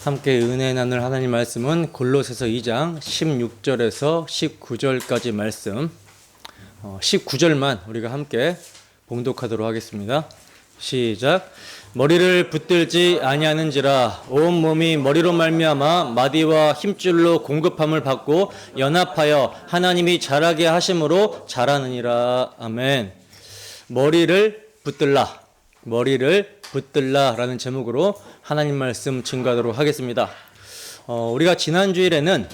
함께 은혜 나눌 하나님 말씀은 골로새서 2장 16절에서 19절까지 말씀, 19절만 우리가 함께 봉독하도록 하겠습니다. 시작. 머리를 붙들지 아니하는지라 온 몸이 머리로 말미암아 마디와 힘줄로 공급함을 받고 연합하여 하나님이 자라게 하심으로 자라느니라. 아멘. 머리를 붙들라 라는 제목으로 하나님 말씀 증거하도록 하겠습니다. 우리가 지난 주일에는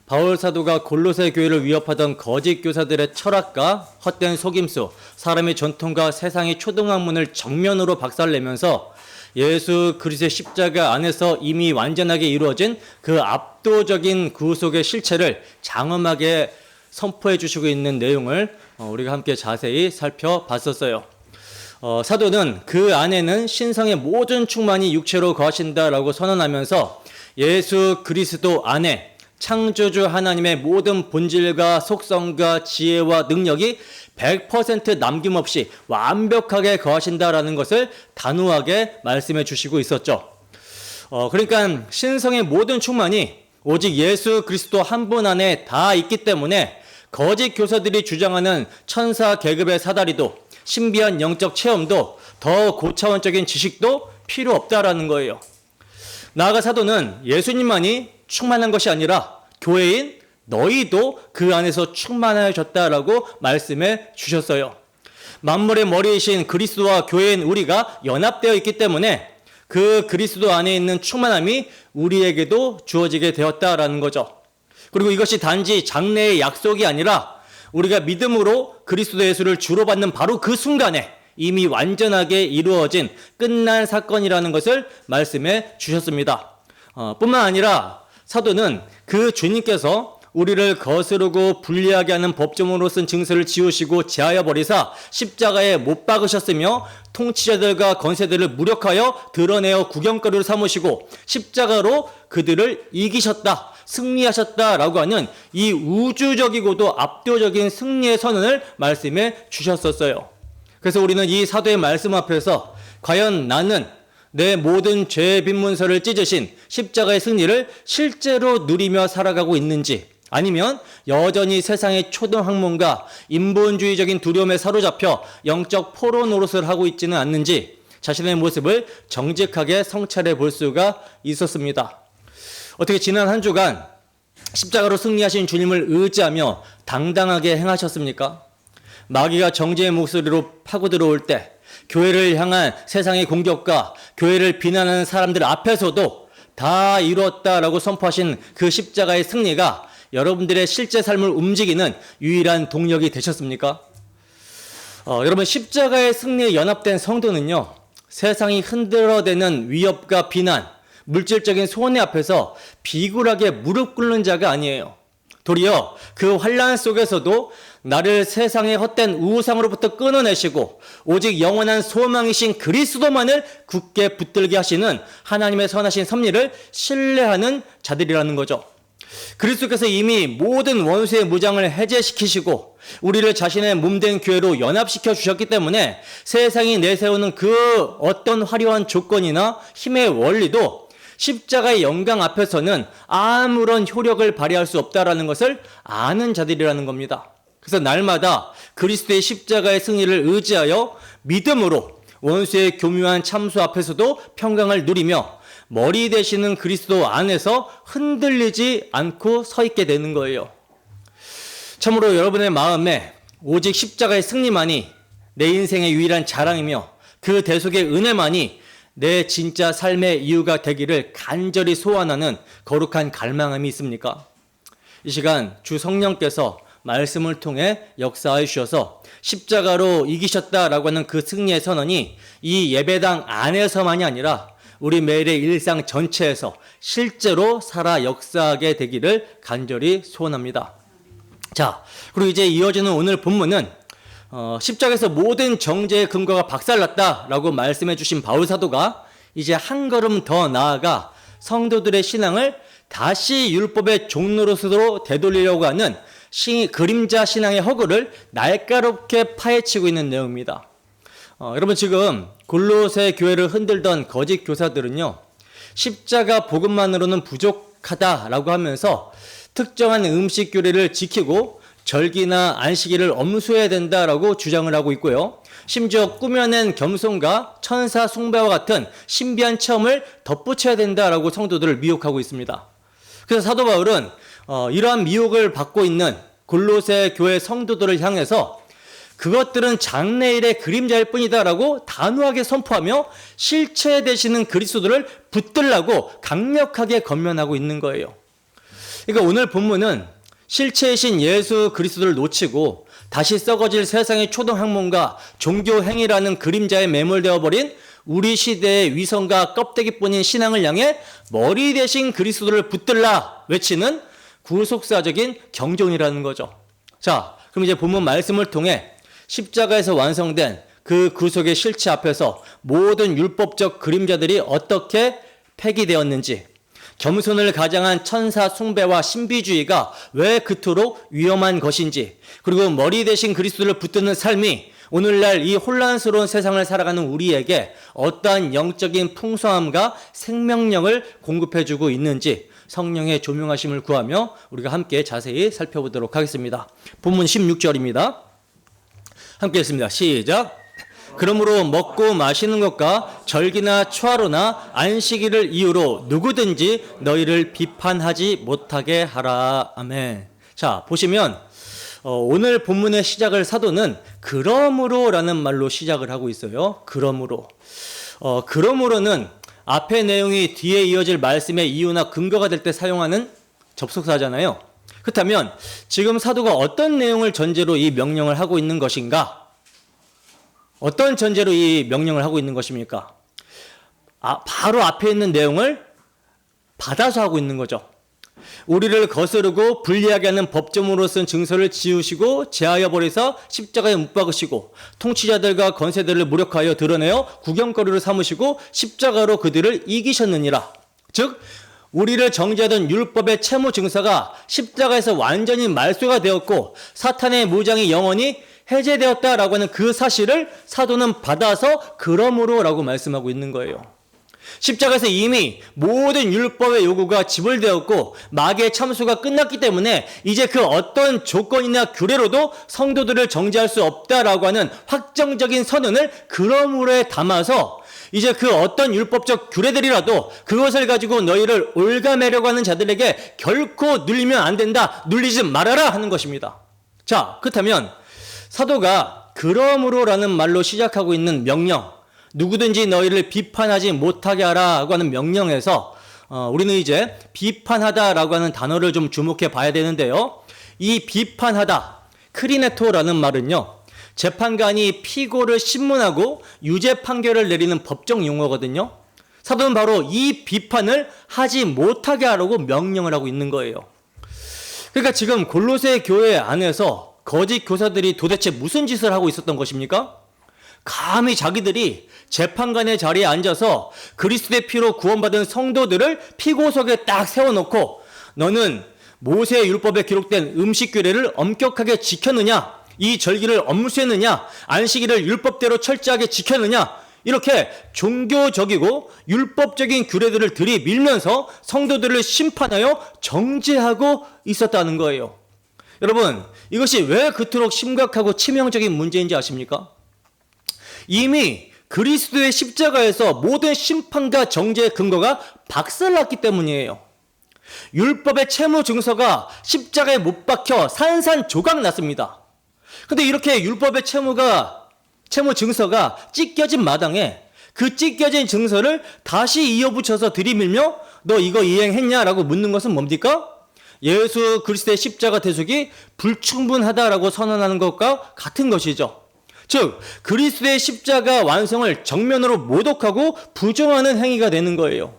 바울 사도가 골로새 교회를 위협하던 거짓 교사들의 철학과 헛된 속임수, 사람의 전통과 세상의 초등학문을 정면으로 박살내면서 예수 그리스도의 십자가 안에서 이미 완전하게 이루어진 그 압도적인 구속의 실체를 장엄하게 선포해 주시고 있는 내용을 우리가 함께 자세히 살펴봤었어요. 사도는 그 안에는 신성의 모든 충만이 육체로 거하신다라고 선언하면서 예수 그리스도 안에 창조주 하나님의 모든 본질과 속성과 지혜와 능력이 100% 남김없이 완벽하게 거하신다라는 것을 단호하게 말씀해 주시고 있었죠. 그러니까 신성의 모든 충만이 오직 예수 그리스도 한 분 안에 다 있기 때문에 거짓 교사들이 주장하는 천사 계급의 사다리도 신비한 영적 체험도 더 고차원적인 지식도 필요 없다라는 거예요. 나아가 사도는 예수님만이 충만한 것이 아니라 교회인 너희도 그 안에서 충만하셨다라고 말씀해 주셨어요. 만물의 머리이신 그리스도와 교회인 우리가 연합되어 있기 때문에 그 그리스도 안에 있는 충만함이 우리에게도 주어지게 되었다라는 거죠. 그리고 이것이 단지 장래의 약속이 아니라 우리가 믿음으로 그리스도 예수를 주로 받는 바로 그 순간에 이미 완전하게 이루어진 끝난 사건이라는 것을 말씀해 주셨습니다. 뿐만 아니라 사도는 그 주님께서 우리를 거스르고 불리하게 하는 법조문으로 쓴 증서를 지우시고 제하여 버리사 십자가에 못 박으셨으며 통치자들과 권세들을 무력하여 드러내어 구경거리로 삼으시고 십자가로 그들을 이기셨다, 승리하셨다라고 하는 이 우주적이고도 압도적인 승리의 선언을 말씀해 주셨었어요. 그래서 우리는 이 사도의 말씀 앞에서 과연 나는 내 모든 죄의 빈문서를 찢으신 십자가의 승리를 실제로 누리며 살아가고 있는지, 아니면 여전히 세상의 초등학문과 인본주의적인 두려움에 사로잡혀 영적 포로 노릇을 하고 있지는 않는지 자신의 모습을 정직하게 성찰해 볼 수가 있었습니다. 어떻게 지난 한 주간 십자가로 승리하신 주님을 의지하며 당당하게 행하셨습니까? 마귀가 정죄의 목소리로 파고 들어올 때 교회를 향한 세상의 공격과 교회를 비난하는 사람들 앞에서도 다 이루었다라고 선포하신 그 십자가의 승리가 여러분들의 실제 삶을 움직이는 유일한 동력이 되셨습니까? 여러분, 십자가의 승리에 연합된 성도는요, 세상이 흔들어대는 위협과 비난, 물질적인 손해 앞에서 비굴하게 무릎 꿇는 자가 아니에요. 도리어 그 환난 속에서도 나를 세상의 헛된 우상으로부터 끊어내시고 오직 영원한 소망이신 그리스도만을 굳게 붙들게 하시는 하나님의 선하신 섭리를 신뢰하는 자들이라는 거죠. 그리스도께서 이미 모든 원수의 무장을 해제시키시고 우리를 자신의 몸된 교회로 연합시켜 주셨기 때문에 세상이 내세우는 그 어떤 화려한 조건이나 힘의 원리도 십자가의 영광 앞에서는 아무런 효력을 발휘할 수 없다라는 것을 아는 자들이라는 겁니다. 그래서 날마다 그리스도의 십자가의 승리를 의지하여 믿음으로 원수의 교묘한 참수 앞에서도 평강을 누리며 머리 되시는 그리스도 안에서 흔들리지 않고 서 있게 되는 거예요. 참으로 여러분의 마음에 오직 십자가의 승리만이 내 인생의 유일한 자랑이며 그 대속의 은혜만이 내 진짜 삶의 이유가 되기를 간절히 소원하는 거룩한 갈망함이 있습니까? 이 시간 주 성령께서 말씀을 통해 역사해 주셔서 십자가로 이기셨다라고 하는 그 승리의 선언이 이 예배당 안에서만이 아니라 우리 매일의 일상 전체에서 실제로 살아 역사하게 되기를 간절히 소원합니다. 자, 그리고 이제 이어지는 오늘 본문은 십자가에서 모든 정죄의 근거가 박살났다라고 말씀해 주신 바울 사도가 이제 한 걸음 더 나아가 성도들의 신앙을 다시 율법의 종노릇으로 되돌리려고 하는 그림자 신앙의 허구를 날카롭게 파헤치고 있는 내용입니다. 여러분, 지금 골로새 교회를 흔들던 거짓 교사들은요, 십자가 복음만으로는 부족하다라고 하면서 특정한 음식 규례를 지키고 절기나 안식일을 엄수해야 된다라고 주장을 하고 있고요. 심지어 꾸며낸 겸손과 천사 숭배와 같은 신비한 체험을 덧붙여야 된다라고 성도들을 미혹하고 있습니다. 그래서 사도 바울은 이러한 미혹을 받고 있는 골로새 교회 성도들을 향해서 그것들은 장래일의 그림자일 뿐이다라고 단호하게 선포하며 실체 되시는 그리스도를 붙들라고 강력하게 권면하고 있는 거예요. 그러니까 오늘 본문은 실체이신 예수 그리스도를 놓치고 다시 썩어질 세상의 초등학문과 종교 행위라는 그림자에 매몰되어 버린 우리 시대의 위선과 껍데기뿐인 신앙을 향해 머리 대신 그리스도를 붙들라 외치는 구속사적인 경종이라는 거죠. 자, 그럼 이제 본문 말씀을 통해 십자가에서 완성된 그 구속의 실체 앞에서 모든 율법적 그림자들이 어떻게 폐기되었는지, 겸손을 가장한 천사 숭배와 신비주의가 왜 그토록 위험한 것인지, 그리고 머리 대신 그리스도를 붙드는 삶이 오늘날 이 혼란스러운 세상을 살아가는 우리에게 어떠한 영적인 풍성함과 생명력을 공급해주고 있는지 성령의 조명하심을 구하며 우리가 함께 자세히 살펴보도록 하겠습니다. 본문 16절입니다. 함께 읽습니다. 시작. 그러므로 먹고 마시는 것과 절기나 초하루나 안식일을 이유로 누구든지 너희를 비판하지 못하게 하라. 아멘. 자, 보시면 오늘 본문의 시작을 사도는 그러므로라는 말로 시작을 하고 있어요. 그러므로. 그러므로는 앞의 내용이 뒤에 이어질 말씀의 이유나 근거가 될 때 사용하는 접속사잖아요. 그렇다면 지금 사도가 어떤 내용을 전제로 이 명령을 하고 있는 것인가? 어떤 전제로 이 명령을 하고 있는 것입니까? 바로 앞에 있는 내용을 받아서 하고 있는 거죠. 우리를 거스르고 불리하게 하는 법정으로 쓴 증서를 지우시고 제하여 버리사 십자가에 못 박으시고 통치자들과 권세들을 무력하여 드러내어 구경거리로 삼으시고 십자가로 그들을 이기셨느니라. 즉 우리를 정죄하던 율법의 채무 증서가 십자가에서 완전히 말소가 되었고 사탄의 무장이 영원히 해제되었다라고 하는 그 사실을 사도는 받아서 그러므로라고 말씀하고 있는 거예요. 십자가에서 이미 모든 율법의 요구가 지불되었고 마귀의 참수가 끝났기 때문에 이제 그 어떤 조건이나 규례로도 성도들을 정죄할 수 없다라고 하는 확정적인 선언을 그러므로에 담아서 이제 그 어떤 율법적 규례들이라도 그것을 가지고 너희를 올가매려고 하는 자들에게 결코 눌리면 안 된다, 눌리지 말아라 하는 것입니다. 자, 그렇다면 사도가 그러므로라는 말로 시작하고 있는 명령, 누구든지 너희를 비판하지 못하게 하라고 하는 명령에서 우리는 이제 비판하다라고 하는 단어를 좀 주목해 봐야 되는데요. 이 비판하다, 크리네토라는 말은요, 재판관이 피고를 신문하고 유죄 판결을 내리는 법정 용어거든요. 사도는 바로 이 비판을 하지 못하게 하라고 명령을 하고 있는 거예요. 그러니까 지금 골로새 교회 안에서 거짓 교사들이 도대체 무슨 짓을 하고 있었던 것입니까? 감히 자기들이 재판관의 자리에 앉아서 그리스도의 피로 구원받은 성도들을 피고석에 딱 세워놓고 너는 모세의 율법에 기록된 음식 규례를 엄격하게 지켰느냐, 이 절기를 엄수했느냐, 안식일을 율법대로 철저하게 지켰느냐, 이렇게 종교적이고 율법적인 규례들을 들이밀면서 성도들을 심판하여 정죄하고 있었다는 거예요. 여러분, 이것이 왜 그토록 심각하고 치명적인 문제인지 아십니까? 이미 그리스도의 십자가에서 모든 심판과 정죄의 근거가 박살났기 때문이에요. 율법의 채무 증서가 십자가에 못 박혀 산산조각 났습니다. 근데 이렇게 율법의 채무 증서가 찢겨진 마당에 그 찢겨진 증서를 다시 이어붙여서 들이밀며 너 이거 이행했냐라고 묻는 것은 뭡니까? 예수 그리스도의 십자가 대속이 불충분하다라고 선언하는 것과 같은 것이죠. 즉 그리스도의 십자가 완성을 정면으로 모독하고 부정하는 행위가 되는 거예요.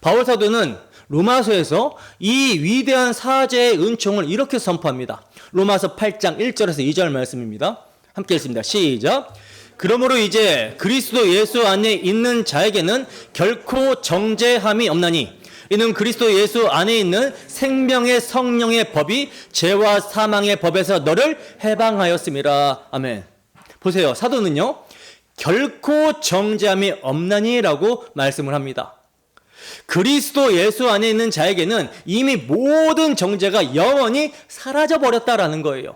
바울 사도는 로마서에서 이 위대한 사죄의 은총을 이렇게 선포합니다. 로마서 8장 1절에서 2절 말씀입니다. 함께 읽습니다. 시작. 그러므로 이제 그리스도 예수 안에 있는 자에게는 결코 정죄함이 없나니 이는 그리스도 예수 안에 있는 생명의 성령의 법이 죄와 사망의 법에서 너를 해방하였음이라. 아멘. 보세요. 사도는요, 결코 정죄함이 없나니라고 말씀을 합니다. 그리스도 예수 안에 있는 자에게는 이미 모든 정죄가 영원히 사라져버렸다라는 거예요.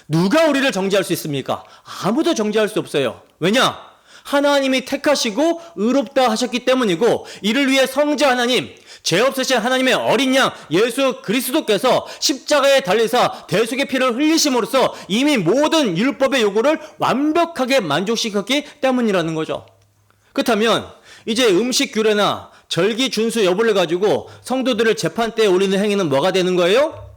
누가 우리를 정죄할 수 있습니까? 아무도 정죄할 수 없어요. 왜냐? 하나님이 택하시고 의롭다 하셨기 때문이고, 이를 위해 성자 하나님, 죄 없으신 하나님의 어린 양 예수 그리스도께서 십자가에 달리사 대속의 피를 흘리심으로써 이미 모든 율법의 요구를 완벽하게 만족시켰기 때문이라는 거죠. 그렇다면 이제 음식 규례나 절기 준수 여부를 가지고 성도들을 재판대에 올리는 행위는 뭐가 되는 거예요?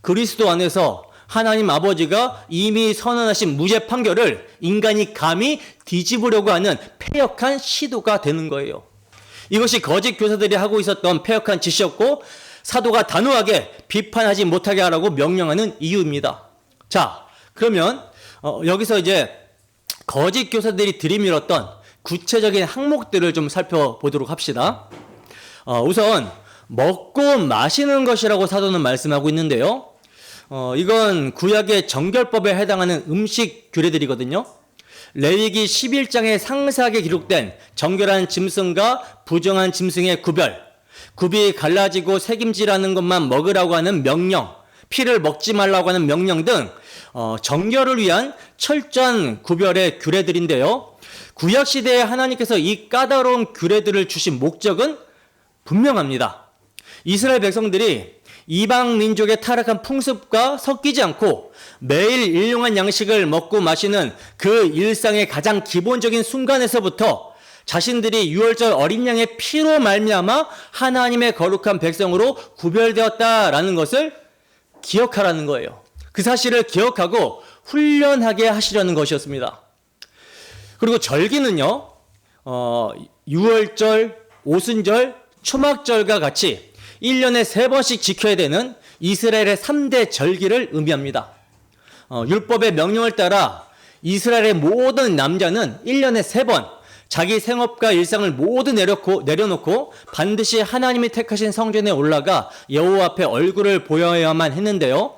그리스도 안에서 하나님 아버지가 이미 선언하신 무죄 판결을 인간이 감히 뒤집으려고 하는 패역한 시도가 되는 거예요. 이것이 거짓 교사들이 하고 있었던 패역한 짓이었고, 사도가 단호하게 비판하지 못하게 하라고 명령하는 이유입니다. 자, 그러면 여기서 이제 거짓 교사들이 들이밀었던 구체적인 항목들을 좀 살펴보도록 합시다. 우선 먹고 마시는 것이라고 사도는 말씀하고 있는데요. 이건 구약의 정결법에 해당하는 음식 규례들이거든요. 레위기 11장에 상세하게 기록된 정결한 짐승과 부정한 짐승의 구별, 굽이 갈라지고 새김질하는 것만 먹으라고 하는 명령, 피를 먹지 말라고 하는 명령 등 정결을 위한 철저한 구별의 규례들인데요. 구약시대에 하나님께서 이 까다로운 규례들을 주신 목적은 분명합니다. 이스라엘 백성들이 이방 민족의 타락한 풍습과 섞이지 않고 매일 일용한 양식을 먹고 마시는 그 일상의 가장 기본적인 순간에서부터 자신들이 유월절 어린 양의 피로 말미암아 하나님의 거룩한 백성으로 구별되었다라는 것을 기억하라는 거예요. 그 사실을 기억하고 훈련하게 하시려는 것이었습니다. 그리고 절기는요, 유월절, 오순절, 초막절과 같이 1년에 3번씩 지켜야 되는 이스라엘의 3대 절기를 의미합니다. 율법의 명령을 따라 이스라엘의 모든 남자는 1년에 3번 자기 생업과 일상을 모두 내려놓고 반드시 하나님이 택하신 성전에 올라가 여호와 앞에 얼굴을 보여야만 했는데요.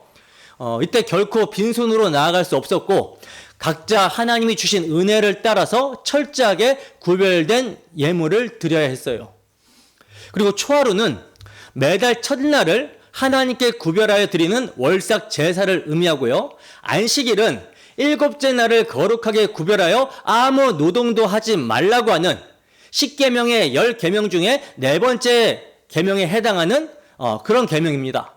이때 결코 빈손으로 나아갈 수 없었고, 각자 하나님이 주신 은혜를 따라서 철저하게 구별된 예물을 드려야 했어요. 그리고 초하루는 매달 첫날을 하나님께 구별하여 드리는 월삭 제사를 의미하고요. 안식일은 7째 날을 거룩하게 구별하여 아무 노동도 하지 말라고 하는 10계명의 10계명 중에 4번째 계명에 해당하는 그런 계명입니다.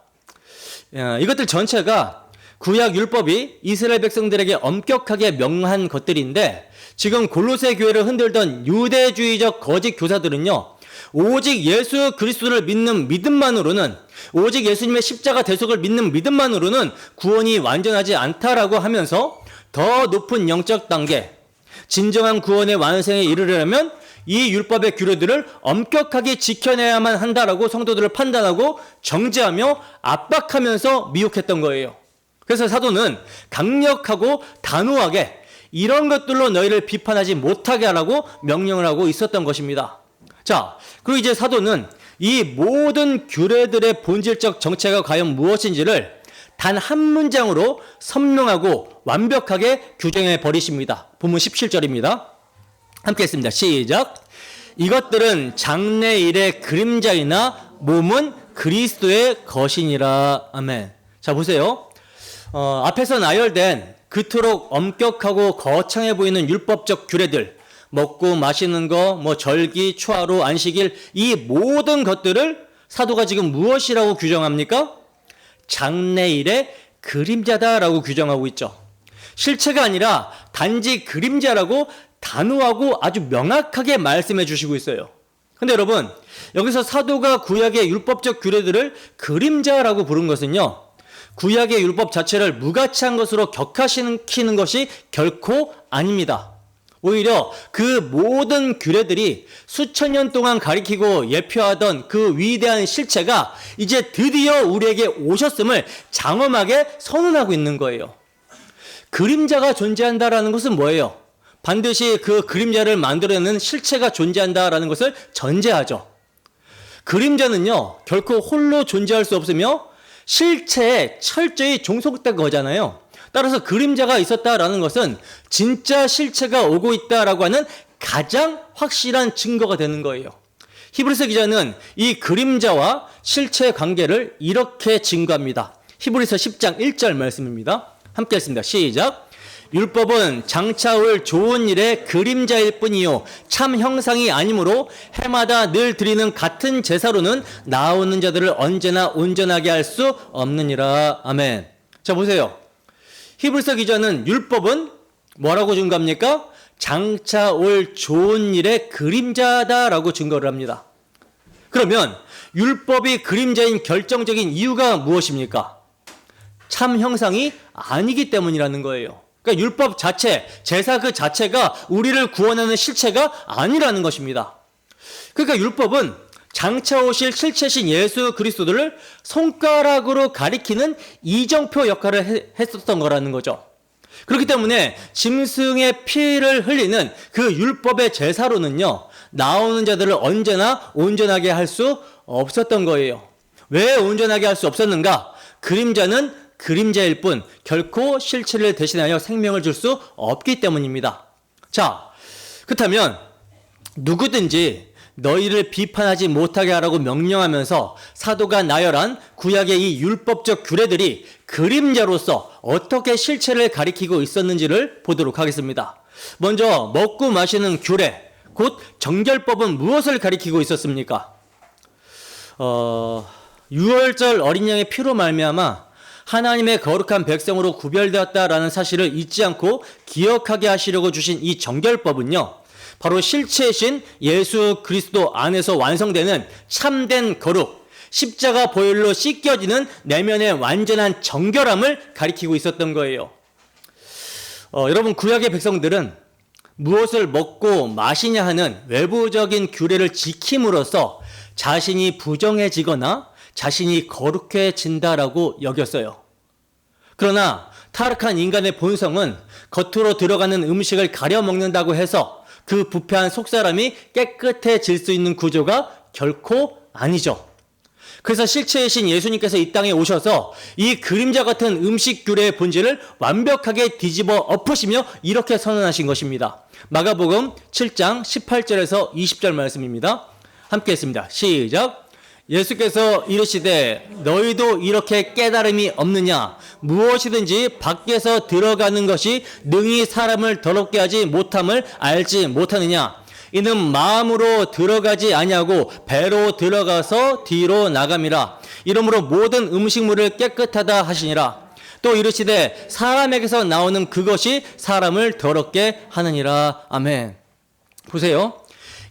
이것들 전체가 구약 율법이 이스라엘 백성들에게 엄격하게 명한 것들인데, 지금 골로새 교회를 흔들던 유대주의적 거짓 교사들은요, 오직 예수 그리스도를 믿는 믿음만으로는, 오직 예수님의 십자가 대속을 믿는 믿음만으로는 구원이 완전하지 않다라고 하면서 더 높은 영적 단계, 진정한 구원의 완성에 이르려면 이 율법의 규례들을 엄격하게 지켜내야만 한다라고 성도들을 판단하고 정죄하며 압박하면서 미혹했던 거예요. 그래서 사도는 강력하고 단호하게 이런 것들로 너희를 비판하지 못하게 하라고 명령을 하고 있었던 것입니다. 자, 그리고 이제 사도는 이 모든 규례들의 본질적 정체가 과연 무엇인지를 단 한 문장으로 선명하고 완벽하게 규정해 버리십니다. 본문 17절입니다. 함께 했습니다. 시작. 이것들은 장래일의 그림자이나 몸은 그리스도의 것이니라. 아멘. 자, 보세요. 앞에서 나열된 그토록 엄격하고 거창해 보이는 율법적 규례들, 먹고 마시는 거, 절기, 초하루, 안식일, 이 모든 것들을 사도가 지금 무엇이라고 규정합니까? 장래일의 그림자다라고 규정하고 있죠. 실체가 아니라 단지 그림자라고 단호하고 아주 명확하게 말씀해 주시고 있어요. 근데 여러분, 여기서 사도가 구약의 율법적 규례들을 그림자라고 부른 것은요, 구약의 율법 자체를 무가치한 것으로 격화시키는 것이 결코 아닙니다. 오히려 그 모든 규례들이 수천 년 동안 가리키고 예표하던 그 위대한 실체가 이제 드디어 우리에게 오셨음을 장엄하게 선언하고 있는 거예요. 그림자가 존재한다라는 것은 뭐예요? 반드시 그 그림자를 만들어내는 실체가 존재한다라는 것을 전제하죠. 그림자는요, 결코 홀로 존재할 수 없으며 실체에 철저히 종속된 거잖아요. 따라서 그림자가 있었다라는 것은 진짜 실체가 오고 있다라고 하는 가장 확실한 증거가 되는 거예요. 히브리서 기자는 이 그림자와 실체 관계를 이렇게 증거합니다. 히브리서 10장 1절 말씀입니다. 함께 했습니다. 시작. 율법은 장차 올 좋은 일의 그림자일 뿐이요 참 형상이 아니므로 해마다 늘 드리는 같은 제사로는 나오는 자들을 언제나 온전하게 할 수 없느니라. 아멘. 자, 보세요. 히브리서 기자는 율법은 뭐라고 증거합니까? 장차 올 좋은 일의 그림자다라고 증거를 합니다. 그러면 율법이 그림자인 결정적인 이유가 무엇입니까? 참 형상이 아니기 때문이라는 거예요. 그러니까 율법 자체, 제사 그 자체가 우리를 구원하는 실체가 아니라는 것입니다. 그러니까 율법은 장차 오실 실체신 예수 그리스도를 손가락으로 가리키는 이정표 역할을 했었던 거라는 거죠. 그렇기 때문에 짐승의 피를 흘리는 그 율법의 제사로는요, 나오는 자들을 언제나 온전하게 할 수 없었던 거예요. 왜 온전하게 할 수 없었는가? 그림자는 그림자일 뿐 결코 실체를 대신하여 생명을 줄 수 없기 때문입니다. 자, 그렇다면 누구든지 너희를 비판하지 못하게 하라고 명령하면서 사도가 나열한 구약의 이 율법적 규례들이 그림자로서 어떻게 실체를 가리키고 있었는지를 보도록 하겠습니다. 먼저 먹고 마시는 규례, 곧 정결법은 무엇을 가리키고 있었습니까? 유월절 어린 양의 피로 말미암아 하나님의 거룩한 백성으로 구별되었다라는 사실을 잊지 않고 기억하게 하시려고 주신 이 정결법은요, 바로 실체이신 예수 그리스도 안에서 완성되는 참된 거룩, 십자가 보혈로 씻겨지는 내면의 완전한 정결함을 가리키고 있었던 거예요. 여러분, 구약의 백성들은 무엇을 먹고 마시냐 하는 외부적인 규례를 지킴으로써 자신이 부정해지거나 자신이 거룩해진다라고 여겼어요. 그러나 타락한 인간의 본성은 겉으로 들어가는 음식을 가려 먹는다고 해서 그 부패한 속사람이 깨끗해질 수 있는 구조가 결코 아니죠. 그래서 실체이신 예수님께서 이 땅에 오셔서 이 그림자 같은 음식 규례의 본질을 완벽하게 뒤집어 엎으시며 이렇게 선언하신 것입니다. 마가복음 7장 18절에서 20절 말씀입니다. 함께 했습니다. 시작. 예수께서 이르시되 너희도 이렇게 깨달음이 없느냐? 무엇이든지 밖에서 들어가는 것이 능히 사람을 더럽게 하지 못함을 알지 못하느냐? 이는 마음으로 들어가지 아니하고 배로 들어가서 뒤로 나감이라. 이러므로 모든 음식물을 깨끗하다 하시니라. 또 이르시되 사람에게서 나오는 그것이 사람을 더럽게 하느니라. 아멘. 보세요.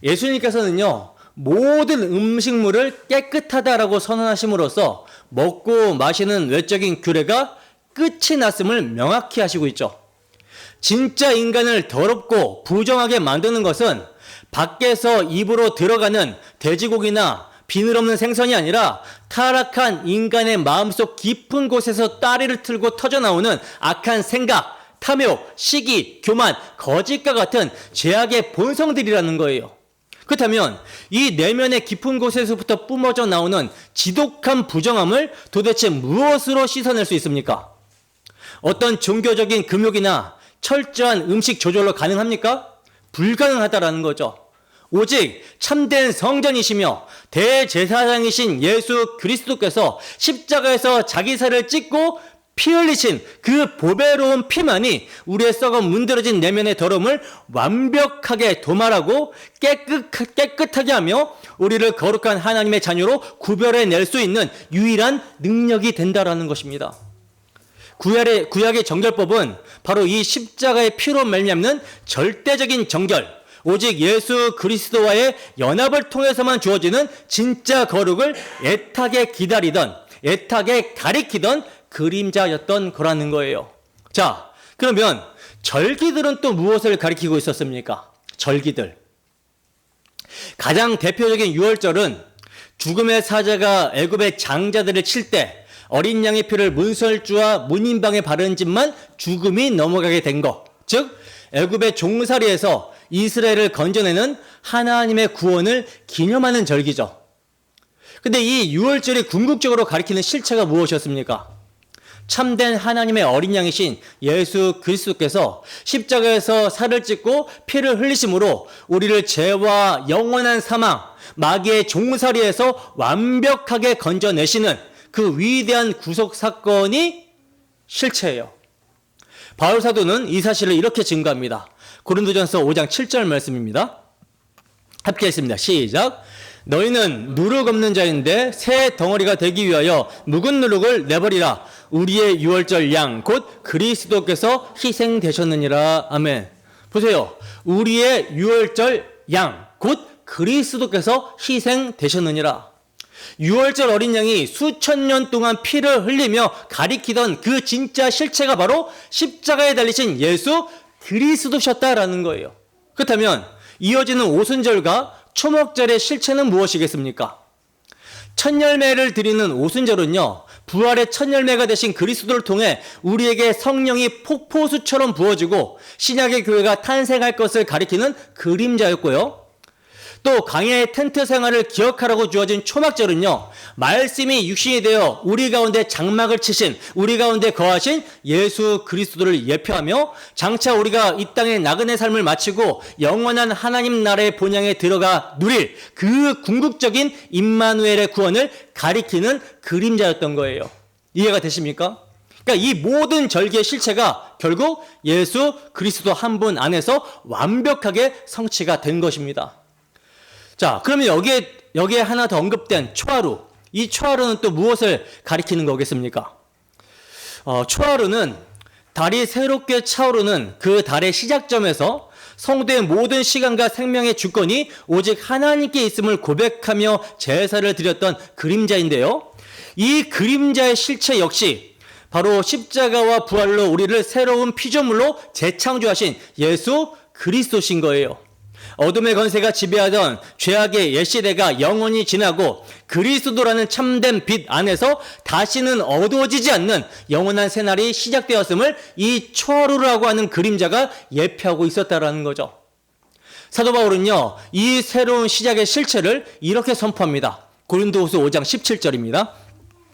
예수님께서는요, 모든 음식물을 깨끗하다라고 선언하심으로써 먹고 마시는 외적인 규례가 끝이 났음을 명확히 하시고 있죠. 진짜 인간을 더럽고 부정하게 만드는 것은 밖에서 입으로 들어가는 돼지고기나 비늘 없는 생선이 아니라 타락한 인간의 마음속 깊은 곳에서 따리를 틀고 터져나오는 악한 생각, 탐욕, 시기, 교만, 거짓과 같은 죄악의 본성들이라는 거예요. 그렇다면 이 내면의 깊은 곳에서부터 뿜어져 나오는 지독한 부정함을 도대체 무엇으로 씻어낼 수 있습니까? 어떤 종교적인 금욕이나 철저한 음식 조절로 가능합니까? 불가능하다라는 거죠. 오직 참된 성전이시며 대제사장이신 예수 그리스도께서 십자가에서 자기 살을 찢고 피 흘리신 그 보배로운 피만이 우리의 썩어 문드러진 내면의 더러움을 완벽하게 도말하고 깨끗하게 하며 우리를 거룩한 하나님의 자녀로 구별해낼 수 있는 유일한 능력이 된다라는 것입니다. 구약의 정결법은 바로 이 십자가의 피로 말미암는 절대적인 정결, 오직 예수 그리스도와의 연합을 통해서만 주어지는 진짜 거룩을 애타게 기다리던, 애타게 가리키던 그림자였던 거라는 거예요. 자, 그러면 절기들은 또 무엇을 가리키고 있었습니까? 절기들. 가장 대표적인 유월절은 죽음의 사자가 애굽의 장자들을 칠 때 어린 양의 피를 문설주와 문인방에 바르는 짓만 죽음이 넘어가게 된 것. 즉 애굽의 종살이에서 이스라엘을 건져내는 하나님의 구원을 기념하는 절기죠. 근데 이 유월절이 궁극적으로 가리키는 실체가 무엇이었습니까? 참된 하나님의 어린 양이신 예수 그리스도께서 십자가에서 살을 찢고 피를 흘리심으로 우리를 죄와 영원한 사망, 마귀의 종살이에서 완벽하게 건져내시는 그 위대한 구속 사건이 실체예요. 바울 사도는 이 사실을 이렇게 증거합니다. 고린도전서 5장 7절 말씀입니다. 함께 했습니다. 시작. 너희는 누룩 없는 자인데 새 덩어리가 되기 위하여 묵은 누룩을 내버리라. 우리의 유월절 양 곧 그리스도께서 희생되셨느니라. 아멘. 보세요. 우리의 유월절 양 곧 그리스도께서 희생되셨느니라. 유월절 어린 양이 수천 년 동안 피를 흘리며 가리키던 그 진짜 실체가 바로 십자가에 달리신 예수 그리스도셨다라는 거예요. 그렇다면 이어지는 오순절과 초목절의 실체는 무엇이겠습니까? 첫 열매를 드리는 오순절은요, 부활의 첫 열매가 되신 그리스도를 통해 우리에게 성령이 폭포수처럼 부어지고 신약의 교회가 탄생할 것을 가리키는 그림자였고요. 또 광야의 텐트 생활을 기억하라고 주어진 초막절은요, 말씀이 육신이 되어 우리 가운데 장막을 치신, 우리 가운데 거하신 예수 그리스도를 예표하며 장차 우리가 이 땅의 나그네 삶을 마치고 영원한 하나님 나라의 본향에 들어가 누릴 그 궁극적인 임마누엘의 구원을 가리키는 그림자였던 거예요. 이해가 되십니까? 그러니까 이 모든 절기의 실체가 결국 예수 그리스도 한 분 안에서 완벽하게 성취가 된 것입니다. 자, 그러면 여기에 하나 더 언급된 초하루. 이 초하루는 또 무엇을 가리키는 거겠습니까? 초하루는 달이 새롭게 차오르는 그 달의 시작점에서 성도의 모든 시간과 생명의 주권이 오직 하나님께 있음을 고백하며 제사를 드렸던 그림자인데요. 이 그림자의 실체 역시 바로 십자가와 부활로 우리를 새로운 피조물로 재창조하신 예수 그리스도신 거예요. 어둠의 권세가 지배하던 죄악의 옛시대가 영원히 지나고 그리스도라는 참된 빛 안에서 다시는 어두워지지 않는 영원한 새날이 시작되었음을 이 초하루라고 하는 그림자가 예표하고 있었다라는 거죠. 사도 바울은요, 이 새로운 시작의 실체를 이렇게 선포합니다. 고린도후서 5장 17절입니다.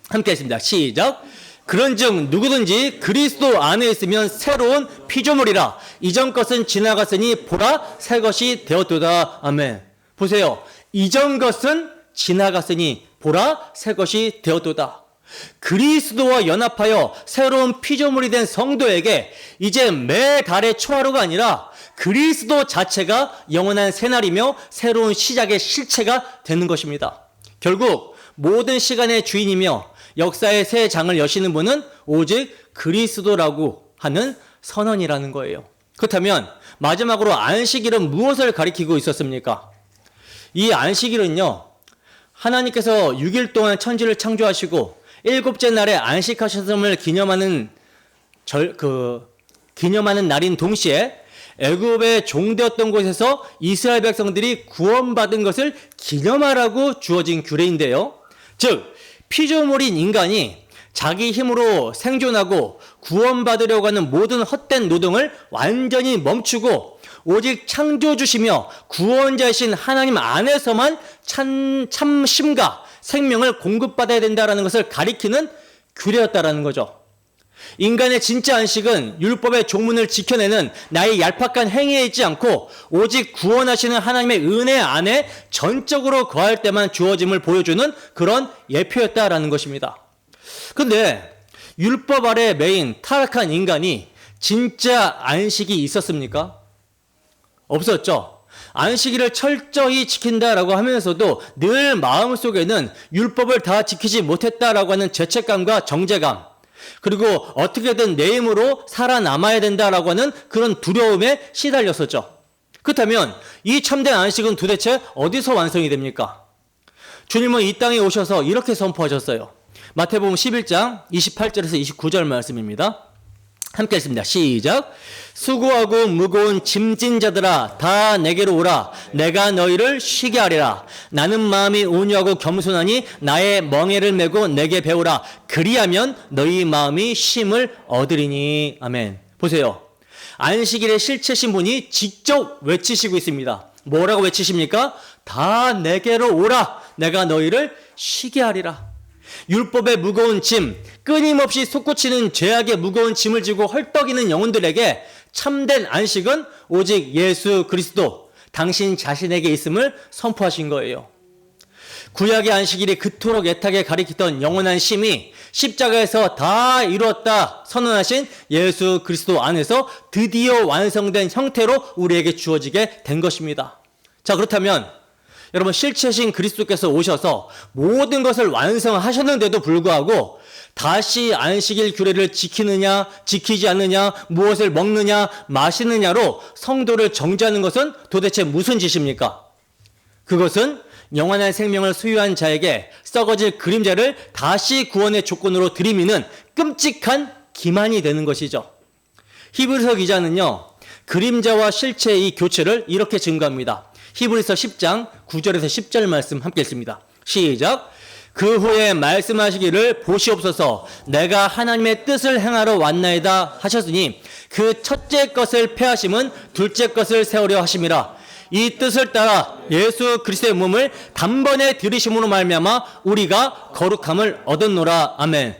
함께 했습니다. 시작. 그런즉 누구든지 그리스도 안에 있으면 새로운 피조물이라. 이전 것은 지나갔으니 보라 새 것이 되었도다. 아멘. 보세요. 이전 것은 지나갔으니 보라 새 것이 되었도다. 그리스도와 연합하여 새로운 피조물이 된 성도에게 이제 매달의 초하루가 아니라 그리스도 자체가 영원한 새날이며 새로운 시작의 실체가 되는 것입니다. 결국 모든 시간의 주인이며 역사의 새 장을 여시는 분은 오직 그리스도라고 하는 선언이라는 거예요. 그렇다면 마지막으로 안식일은 무엇을 가리키고 있었습니까? 이 안식일은요, 하나님께서 6일 동안 천지를 창조하시고 일곱째 날에 안식하셨음을 기념하는 날인 동시에 애굽의 종되었던 곳에서 이스라엘 백성들이 구원받은 것을 기념하라고 주어진 규례인데요. 즉 피조물인 인간이 자기 힘으로 생존하고 구원받으려고 하는 모든 헛된 노동을 완전히 멈추고 오직 창조주시며 구원자이신 하나님 안에서만 참심과 생명을 공급받아야 된다는 것을 가리키는 규례였다라는 거죠. 인간의 진짜 안식은 율법의 종문을 지켜내는 나의 얄팍한 행위에 있지 않고 오직 구원하시는 하나님의 은혜 안에 전적으로 거할 때만 주어짐을 보여주는 그런 예표였다라는 것입니다. 그런데 율법 아래 매인 타락한 인간이 진짜 안식이 있었습니까? 없었죠. 안식일을 철저히 지킨다라고 하면서도 늘 마음속에는 율법을 다 지키지 못했다라고 하는 죄책감과 정죄감, 그리고 어떻게든 내 힘으로 살아남아야 된다라고 하는 그런 두려움에 시달렸었죠. 그렇다면 이 참된 안식은 도대체 어디서 완성이 됩니까? 주님은 이 땅에 오셔서 이렇게 선포하셨어요. 마태복음 11장 28절에서 29절 말씀입니다. 함께 했습니다. 시작. 수고하고 무거운 짐진 자들아 다 내게로 오라. 내가 너희를 쉬게 하리라. 나는 마음이 온유하고 겸손하니 나의 멍에를 메고 내게 배우라. 그리하면 너희 마음이 쉼을 얻으리니. 아멘. 보세요. 안식일의 실체신 분이 직접 외치시고 있습니다. 뭐라고 외치십니까? 다 내게로 오라. 내가 너희를 쉬게 하리라. 율법의 무거운 짐, 끊임없이 솟구치는 죄악의 무거운 짐을 지고 헐떡이는 영혼들에게 참된 안식은 오직 예수 그리스도, 당신 자신에게 있음을 선포하신 거예요. 구약의 안식일이 그토록 애타게 가리키던 영원한 쉼이 십자가에서 다 이루었다 선언하신 예수 그리스도 안에서 드디어 완성된 형태로 우리에게 주어지게 된 것입니다. 자, 그렇다면 여러분, 실체신 그리스도께서 오셔서 모든 것을 완성하셨는데도 불구하고 다시 안식일 규례를 지키느냐 지키지 않느냐, 무엇을 먹느냐 마시느냐로 성도를 정죄하는 것은 도대체 무슨 짓입니까? 그것은 영원한 생명을 소유한 자에게 썩어질 그림자를 다시 구원의 조건으로 들이미는 끔찍한 기만이 되는 것이죠. 히브리서 기자는요, 그림자와 실체의 이 교체를 이렇게 증거합니다. 히브리서 10장 9절에서 10절 말씀 함께 읽습니다. 시작. 그 후에 말씀하시기를 보시옵소서, 내가 하나님의 뜻을 행하러 왔나이다 하셨으니 그 첫째 것을 폐하심은 둘째 것을 세우려 하심이라. 이 뜻을 따라 예수 그리스도의 몸을 단번에 들이심으로 말미암아 우리가 거룩함을 얻었노라. 아멘.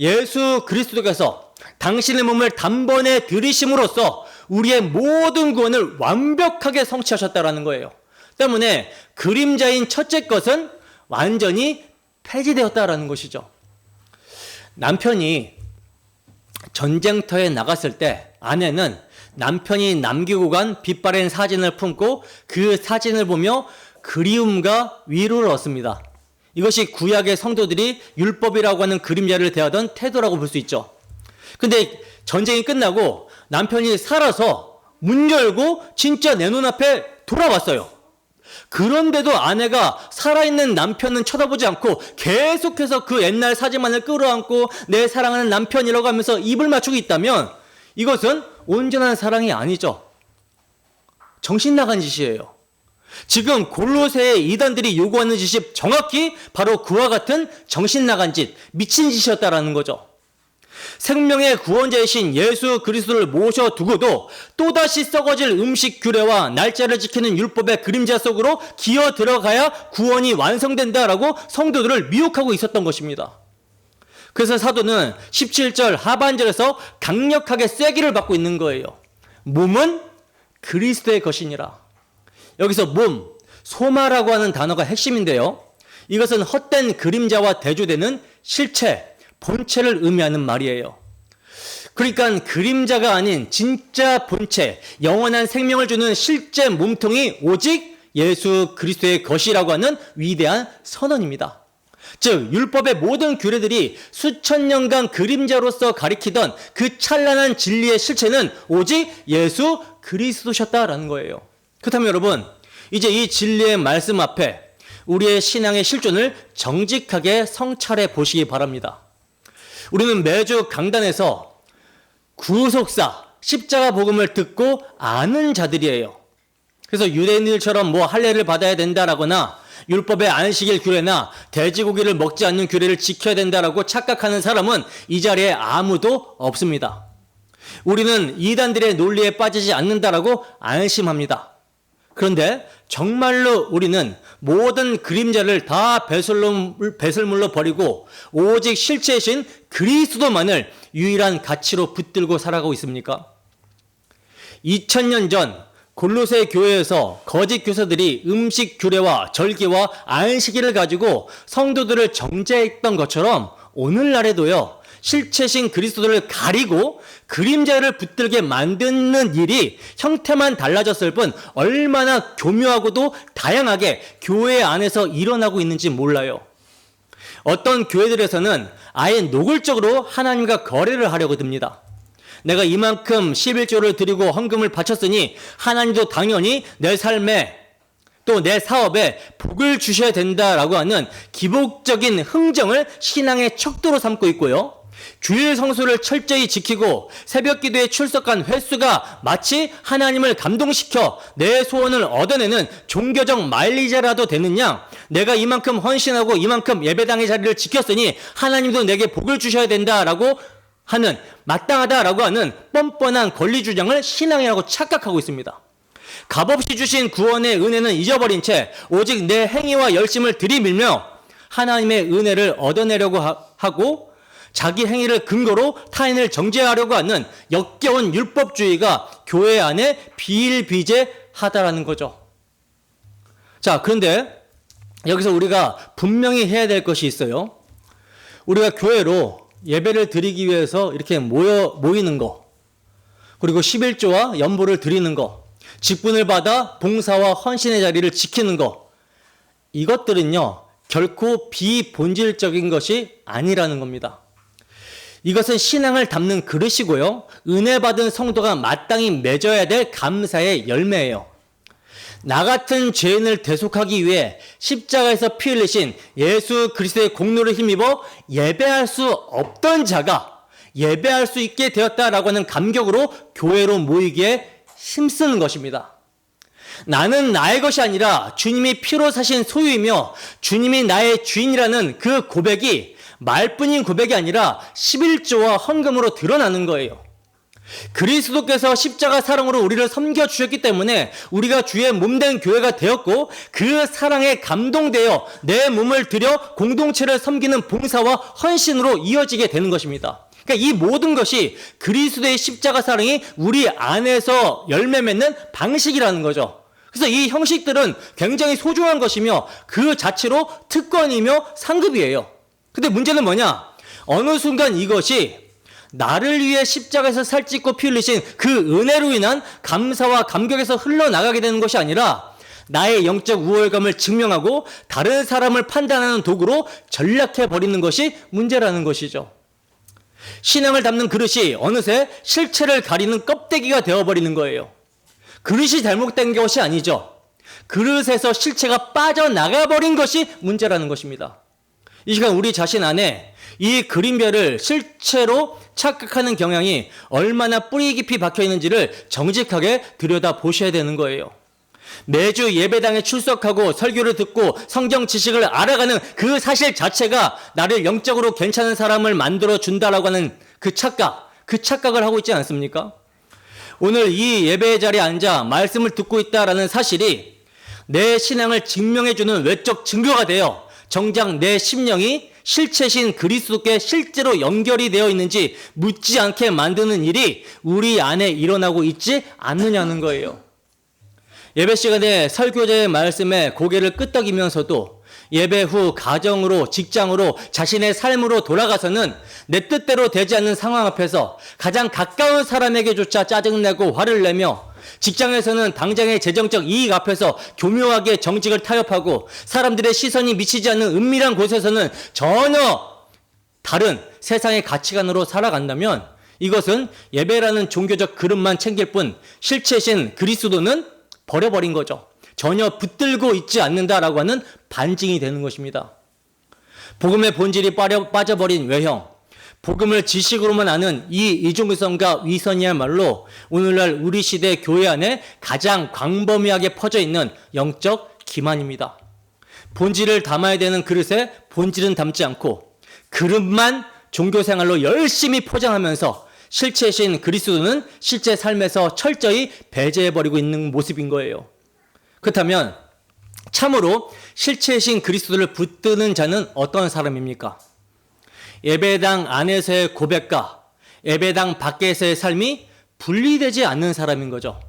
예수 그리스도께서 당신의 몸을 단번에 들이심으로써 우리의 모든 구원을 완벽하게 성취하셨다라는 거예요. 때문에 그림자인 첫째 것은 완전히 폐지되었다라는 것이죠. 남편이 전쟁터에 나갔을 때 아내는 남편이 남기고 간 빛바랜 사진을 품고 그 사진을 보며 그리움과 위로를 얻습니다. 이것이 구약의 성도들이 율법이라고 하는 그림자를 대하던 태도라고 볼 수 있죠. 근데 전쟁이 끝나고 남편이 살아서 문 열고 진짜 내 눈앞에 돌아왔어요. 그런데도 아내가 살아있는 남편은 쳐다보지 않고 계속해서 그 옛날 사진만을 끌어안고 내 사랑하는 남편이라고 하면서 입을 맞추고 있다면 이것은 온전한 사랑이 아니죠. 정신 나간 짓이에요. 지금 골로새의 이단들이 요구하는 짓이 정확히 바로 그와 같은 정신 나간 짓, 미친 짓이었다라는 거죠. 생명의 구원자이신 예수 그리스도를 모셔두고도 또다시 썩어질 음식 규례와 날짜를 지키는 율법의 그림자 속으로 기어 들어가야 구원이 완성된다라고 성도들을 미혹하고 있었던 것입니다. 그래서 사도는 17절 하반절에서 강력하게 쐐기를 받고 있는 거예요. 몸은 그리스도의 것이니라. 여기서 몸, 소마라고 하는 단어가 핵심인데요. 이것은 헛된 그림자와 대조되는 실체, 본체를 의미하는 말이에요. 그러니까 그림자가 아닌 진짜 본체, 영원한 생명을 주는 실제 몸통이 오직 예수 그리스도의 것이라고 하는 위대한 선언입니다. 즉 율법의 모든 규례들이 수천 년간 그림자로서 가리키던 그 찬란한 진리의 실체는 오직 예수 그리스도셨다라는 거예요. 그렇다면 여러분, 이제 이 진리의 말씀 앞에 우리의 신앙의 실존을 정직하게 성찰해 보시기 바랍니다. 우리는 매주 강단에서 구속사, 십자가 복음을 듣고 아는 자들이에요. 그래서 유대인들처럼 할례를 받아야 된다라거나 율법의 안식일 규례나 돼지고기를 먹지 않는 규례를 지켜야 된다라고 착각하는 사람은 이 자리에 아무도 없습니다. 우리는 이단들의 논리에 빠지지 않는다라고 안심합니다. 그런데 정말로 우리는 모든 그림자를 다 배설물로 버리고 오직 실체이신 그리스도만을 유일한 가치로 붙들고 살아가고 있습니까? 2000년 전 골로새 교회에서 거짓 교사들이 음식 규례와 절기와 안식일을 가지고 성도들을 정죄했던 것처럼 오늘날에도요, 실체신 그리스도를 가리고 그림자를 붙들게 만드는 일이 형태만 달라졌을 뿐 얼마나 교묘하고도 다양하게 교회 안에서 일어나고 있는지 몰라요. 어떤 교회들에서는 아예 노골적으로 하나님과 거래를 하려고 듭니다. 내가 이만큼 11조를 드리고 헌금을 바쳤으니 하나님도 당연히 내 삶에 또 내 사업에 복을 주셔야 된다라고 하는 기복적인 흥정을 신앙의 척도로 삼고 있고요. 주일 성수를 철저히 지키고 새벽 기도에 출석한 횟수가 마치 하나님을 감동시켜 내 소원을 얻어내는 종교적 마일리지라도 되는 양, 내가 이만큼 헌신하고 이만큼 예배당의 자리를 지켰으니 하나님도 내게 복을 주셔야 된다라고 하는, 마땅하다라고 하는 뻔뻔한 권리 주장을 신앙이라고 착각하고 있습니다. 값없이 주신 구원의 은혜는 잊어버린 채 오직 내 행위와 열심을 들이밀며 하나님의 은혜를 얻어내려고 하고 자기 행위를 근거로 타인을 정죄하려고 하는 역겨운 율법주의가 교회 안에 비일비재하다라는 거죠. 자, 그런데 여기서 우리가 분명히 해야 될 것이 있어요. 우리가 교회로 예배를 드리기 위해서 이렇게 모이는 거, 그리고 11조와 연보를 드리는 거, 직분을 받아 봉사와 헌신의 자리를 지키는 거, 이것들은요 결코 비본질적인 것이 아니라는 겁니다. 이것은 신앙을 담는 그릇이고요, 은혜 받은 성도가 마땅히 맺어야 될 감사의 열매예요. 나 같은 죄인을 대속하기 위해 십자가에서 피 흘리신 예수 그리스도의 공로를 힘입어 예배할 수 없던 자가 예배할 수 있게 되었다라고 하는 감격으로 교회로 모이기에 힘쓰는 것입니다. 나는 나의 것이 아니라 주님이 피로 사신 소유이며 주님이 나의 주인이라는 그 고백이 말뿐인 고백이 아니라 11조와 헌금으로 드러나는 거예요. 그리스도께서 십자가 사랑으로 우리를 섬겨주셨기 때문에 우리가 주의 몸된 교회가 되었고, 그 사랑에 감동되어 내 몸을 들여 공동체를 섬기는 봉사와 헌신으로 이어지게 되는 것입니다. 그러니까 이 모든 것이 그리스도의 십자가 사랑이 우리 안에서 열매 맺는 방식이라는 거죠. 그래서 이 형식들은 굉장히 소중한 것이며 그 자체로 특권이며 상급이에요. 근데 문제는 뭐냐? 어느 순간 이것이 나를 위해 십자가에서 살찌고 피 흘리신 그 은혜로 인한 감사와 감격에서 흘러나가게 되는 것이 아니라 나의 영적 우월감을 증명하고 다른 사람을 판단하는 도구로 전락해버리는 것이 문제라는 것이죠. 신앙을 담는 그릇이 어느새 실체를 가리는 껍데기가 되어버리는 거예요. 그릇이 잘못된 것이 아니죠. 그릇에서 실체가 빠져나가버린 것이 문제라는 것입니다. 이 시간 우리 자신 안에 이 그림별을 실체로 착각하는 경향이 얼마나 뿌리 깊이 박혀 있는지를 정직하게 들여다보셔야 되는 거예요. 매주 예배당에 출석하고 설교를 듣고 성경 지식을 알아가는 그 사실 자체가 나를 영적으로 괜찮은 사람을 만들어 준다라고 하는 그 착각을 하고 있지 않습니까? 오늘 이 예배의 자리에 앉아 말씀을 듣고 있다라는 사실이 내 신앙을 증명해주는 외적 증거가 되어 정작 내 심령이 실체신 그리스도께 실제로 연결이 되어 있는지 묻지 않게 만드는 일이 우리 안에 일어나고 있지 않느냐는 거예요. 예배 시간에 설교자의 말씀에 고개를 끄덕이면서도 예배 후 가정으로, 직장으로, 자신의 삶으로 돌아가서는 내 뜻대로 되지 않는 상황 앞에서 가장 가까운 사람에게조차 짜증내고 화를 내며, 직장에서는 당장의 재정적 이익 앞에서 교묘하게 정직을 타협하고, 사람들의 시선이 미치지 않는 은밀한 곳에서는 전혀 다른 세상의 가치관으로 살아간다면 이것은 예배라는 종교적 그릇만 챙길 뿐 실체신 그리스도는 버려버린 거죠. 전혀 붙들고 있지 않는다라고 하는 반증이 되는 것입니다. 복음의 본질이 빠져버린 외형, 복음을 지식으로만 아는 이 이중성과 위선이야말로 오늘날 우리 시대 교회 안에 가장 광범위하게 퍼져 있는 영적 기만입니다. 본질을 담아야 되는 그릇에 본질은 담지 않고 그릇만 종교생활로 열심히 포장하면서 실체신 그리스도는 실제 삶에서 철저히 배제해버리고 있는 모습인 거예요. 그렇다면 참으로 실체신 그리스도를 붙드는 자는 어떤 사람입니까? 예배당 안에서의 고백과 예배당 밖에서의 삶이 분리되지 않는 사람인 거죠.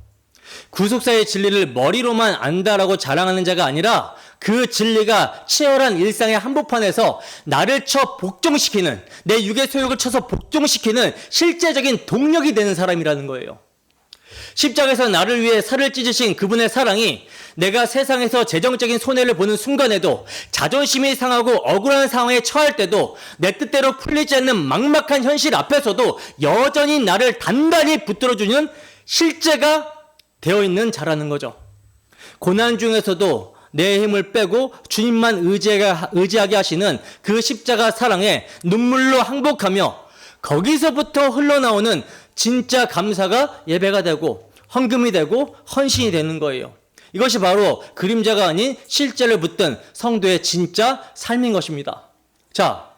구속사의 진리를 머리로만 안다라고 자랑하는 자가 아니라 그 진리가 치열한 일상의 한복판에서 나를 쳐 복종시키는, 내 육의 소욕을 쳐서 복종시키는 실제적인 동력이 되는 사람이라는 거예요. 십자가에서 나를 위해 살을 찢으신 그분의 사랑이 내가 세상에서 재정적인 손해를 보는 순간에도, 자존심이 상하고 억울한 상황에 처할 때도, 내 뜻대로 풀리지 않는 막막한 현실 앞에서도 여전히 나를 단단히 붙들어주는 실제가 되어 있는 자라는 거죠. 고난 중에서도 내 힘을 빼고 주님만 의지하게 하시는 그 십자가 사랑에 눈물로 항복하며 거기서부터 흘러나오는 진짜 감사가 예배가 되고 헌금이 되고 헌신이 되는 거예요. 이것이 바로 그림자가 아닌 실제를 붙든 성도의 진짜 삶인 것입니다. 자,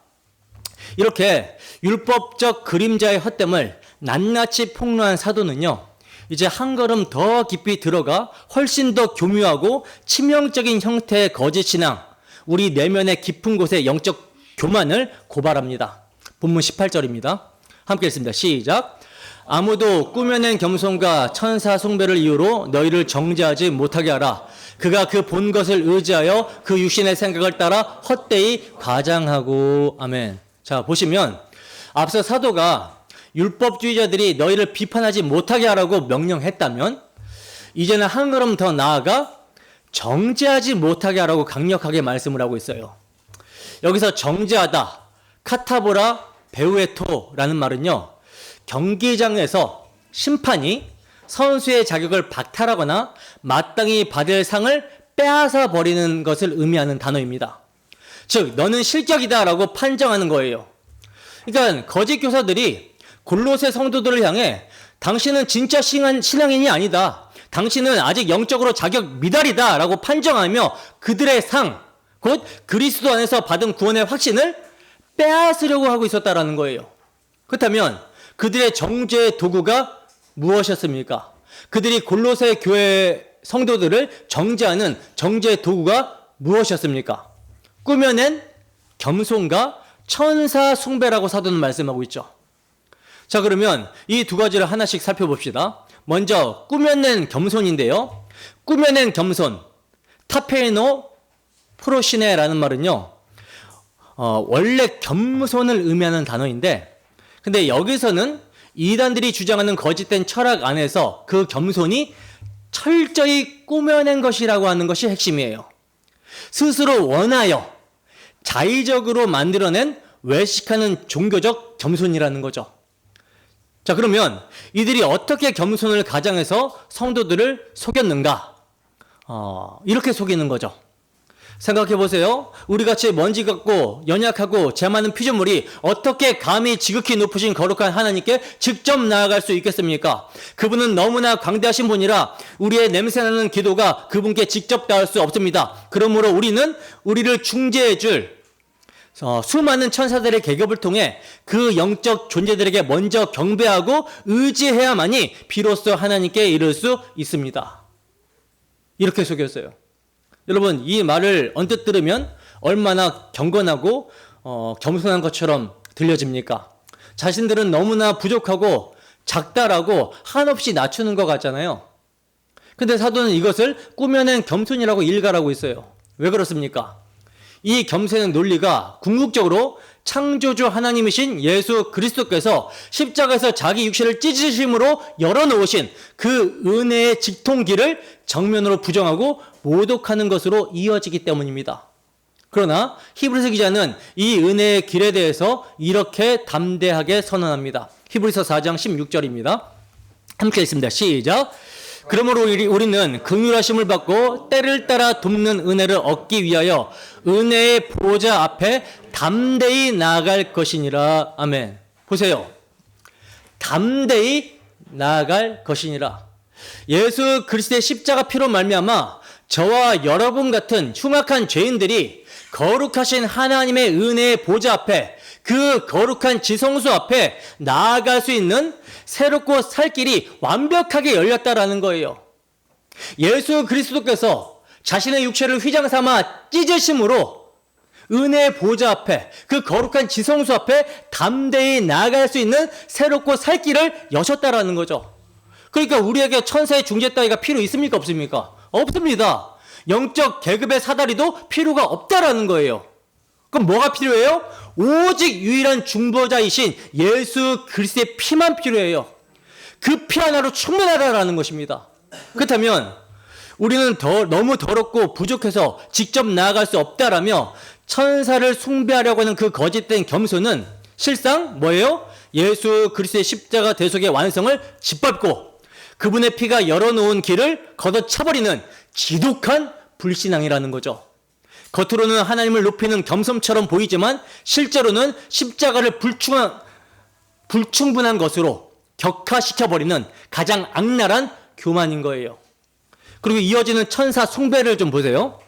이렇게 율법적 그림자의 헛됨을 낱낱이 폭로한 사도는요, 이제 한 걸음 더 깊이 들어가 훨씬 더 교묘하고 치명적인 형태의 거짓 신앙, 우리 내면의 깊은 곳의 영적 교만을 고발합니다. 본문 18절입니다. 함께 읽습니다. 시작. 아무도 꾸며낸 겸손과 천사 숭배를 이유로 너희를 정죄하지 못하게 하라. 그가 그 본 것을 의지하여 그 육신의 생각을 따라 헛되이 과장하고. 아멘. 자, 보시면 앞서 사도가 율법주의자들이 너희를 비판하지 못하게 하라고 명령했다면 이제는 한 걸음 더 나아가 정죄하지 못하게 하라고 강력하게 말씀을 하고 있어요. 여기서 정죄하다, 카타보라 베우에토라는 말은요, 경기장에서 심판이 선수의 자격을 박탈하거나 마땅히 받을 상을 빼앗아 버리는 것을 의미하는 단어입니다. 즉, 너는 실격이다라고 판정하는 거예요. 그러니까 거짓 교사들이 골로새 성도들을 향해 당신은 진짜 신앙인이 아니다. 당신은 아직 영적으로 자격 미달이다 라고 판정하며 그들의 상, 곧 그리스도 안에서 받은 구원의 확신을 빼앗으려고 하고 있었다라는 거예요. 그렇다면 그들의 정죄의 도구가 무엇이었습니까? 그들이 골로새 교회 성도들을 정죄하는 정죄의 도구가 무엇이었습니까? 꾸며낸 겸손과 천사 숭배라고 사도는 말씀하고 있죠. 자, 그러면 이 두 가지를 하나씩 살펴봅시다. 먼저 꾸며낸 겸손인데요. 꾸며낸 겸손, 타페노 프로시네라는 말은요, 원래 겸손을 의미하는 단어인데, 근데 여기서는 이단들이 주장하는 거짓된 철학 안에서 그 겸손이 철저히 꾸며낸 것이라고 하는 것이 핵심이에요. 스스로 원하여 자의적으로 만들어낸 외식하는 종교적 겸손이라는 거죠. 자, 그러면 이들이 어떻게 겸손을 가장해서 성도들을 속였는가? 이렇게 속이는 거죠. 생각해 보세요. 우리같이 먼지 같고 연약하고 죄 많은 피조물이 어떻게 감히 지극히 높으신 거룩한 하나님께 직접 나아갈 수 있겠습니까? 그분은 너무나 광대하신 분이라 우리의 냄새나는 기도가 그분께 직접 닿을 수 없습니다. 그러므로 우리는 우리를 중재해 줄 수많은 천사들의 계급을 통해 그 영적 존재들에게 먼저 경배하고 의지해야만이 비로소 하나님께 이를 수 있습니다. 이렇게 속였어요. 여러분, 이 말을 언뜻 들으면 얼마나 경건하고 겸손한 것처럼 들려집니까? 자신들은 너무나 부족하고 작다라고 한없이 낮추는 것 같잖아요. 근데 사도는 이것을 꾸며낸 겸손이라고 일갈하고 있어요. 왜 그렇습니까? 이 겸손의 논리가 궁극적으로 창조주 하나님이신 예수 그리스도께서 십자가에서 자기 육체를 찢으심으로 열어놓으신 그 은혜의 직통기를 정면으로 부정하고 모독하는 것으로 이어지기 때문입니다. 그러나 히브리서 기자는 이 은혜의 길에 대해서 이렇게 담대하게 선언합니다. 히브리서 4장 16절입니다. 함께 읽습니다. 시작. 그러므로 우리는 긍휼하심을 받고 때를 따라 돕는 은혜를 얻기 위하여 은혜의 보좌 앞에 담대히 나아갈 것이니라. 아멘. 보세요. 담대히 나아갈 것이니라. 예수 그리스도의 십자가 피로 말미암아 저와 여러분 같은 흉악한 죄인들이 거룩하신 하나님의 은혜의 보좌 앞에, 그 거룩한 지성소 앞에 나아갈 수 있는 새롭고 살 길이 완벽하게 열렸다라는 거예요. 예수 그리스도께서 자신의 육체를 휘장 삼아 찢으심으로 은혜의 보좌 앞에, 그 거룩한 지성소 앞에 담대히 나아갈 수 있는 새롭고 살 길을 여셨다라는 거죠. 그러니까 우리에게 천사의 중재 따위가 필요 있습니까? 없습니까? 없습니다. 영적 계급의 사다리도 필요가 없다라는 거예요. 그럼 뭐가 필요해요? 오직 유일한 중보자이신 예수 그리스도의 피만 필요해요. 그 피 하나로 충분하다라는 것입니다. 그렇다면 우리는 너무 더럽고 부족해서 직접 나아갈 수 없다라며 천사를 숭배하려고 하는 그 거짓된 겸손은 실상 뭐예요? 예수 그리스도의 십자가 대속의 완성을 짓밟고 그분의 피가 열어놓은 길을 걷어차버리는 지독한 불신앙이라는 거죠. 겉으로는 하나님을 높이는 겸손처럼 보이지만 실제로는 십자가를 불충분한 것으로 격화시켜버리는 가장 악랄한 교만인 거예요. 그리고 이어지는 천사 숭배를 좀 보세요.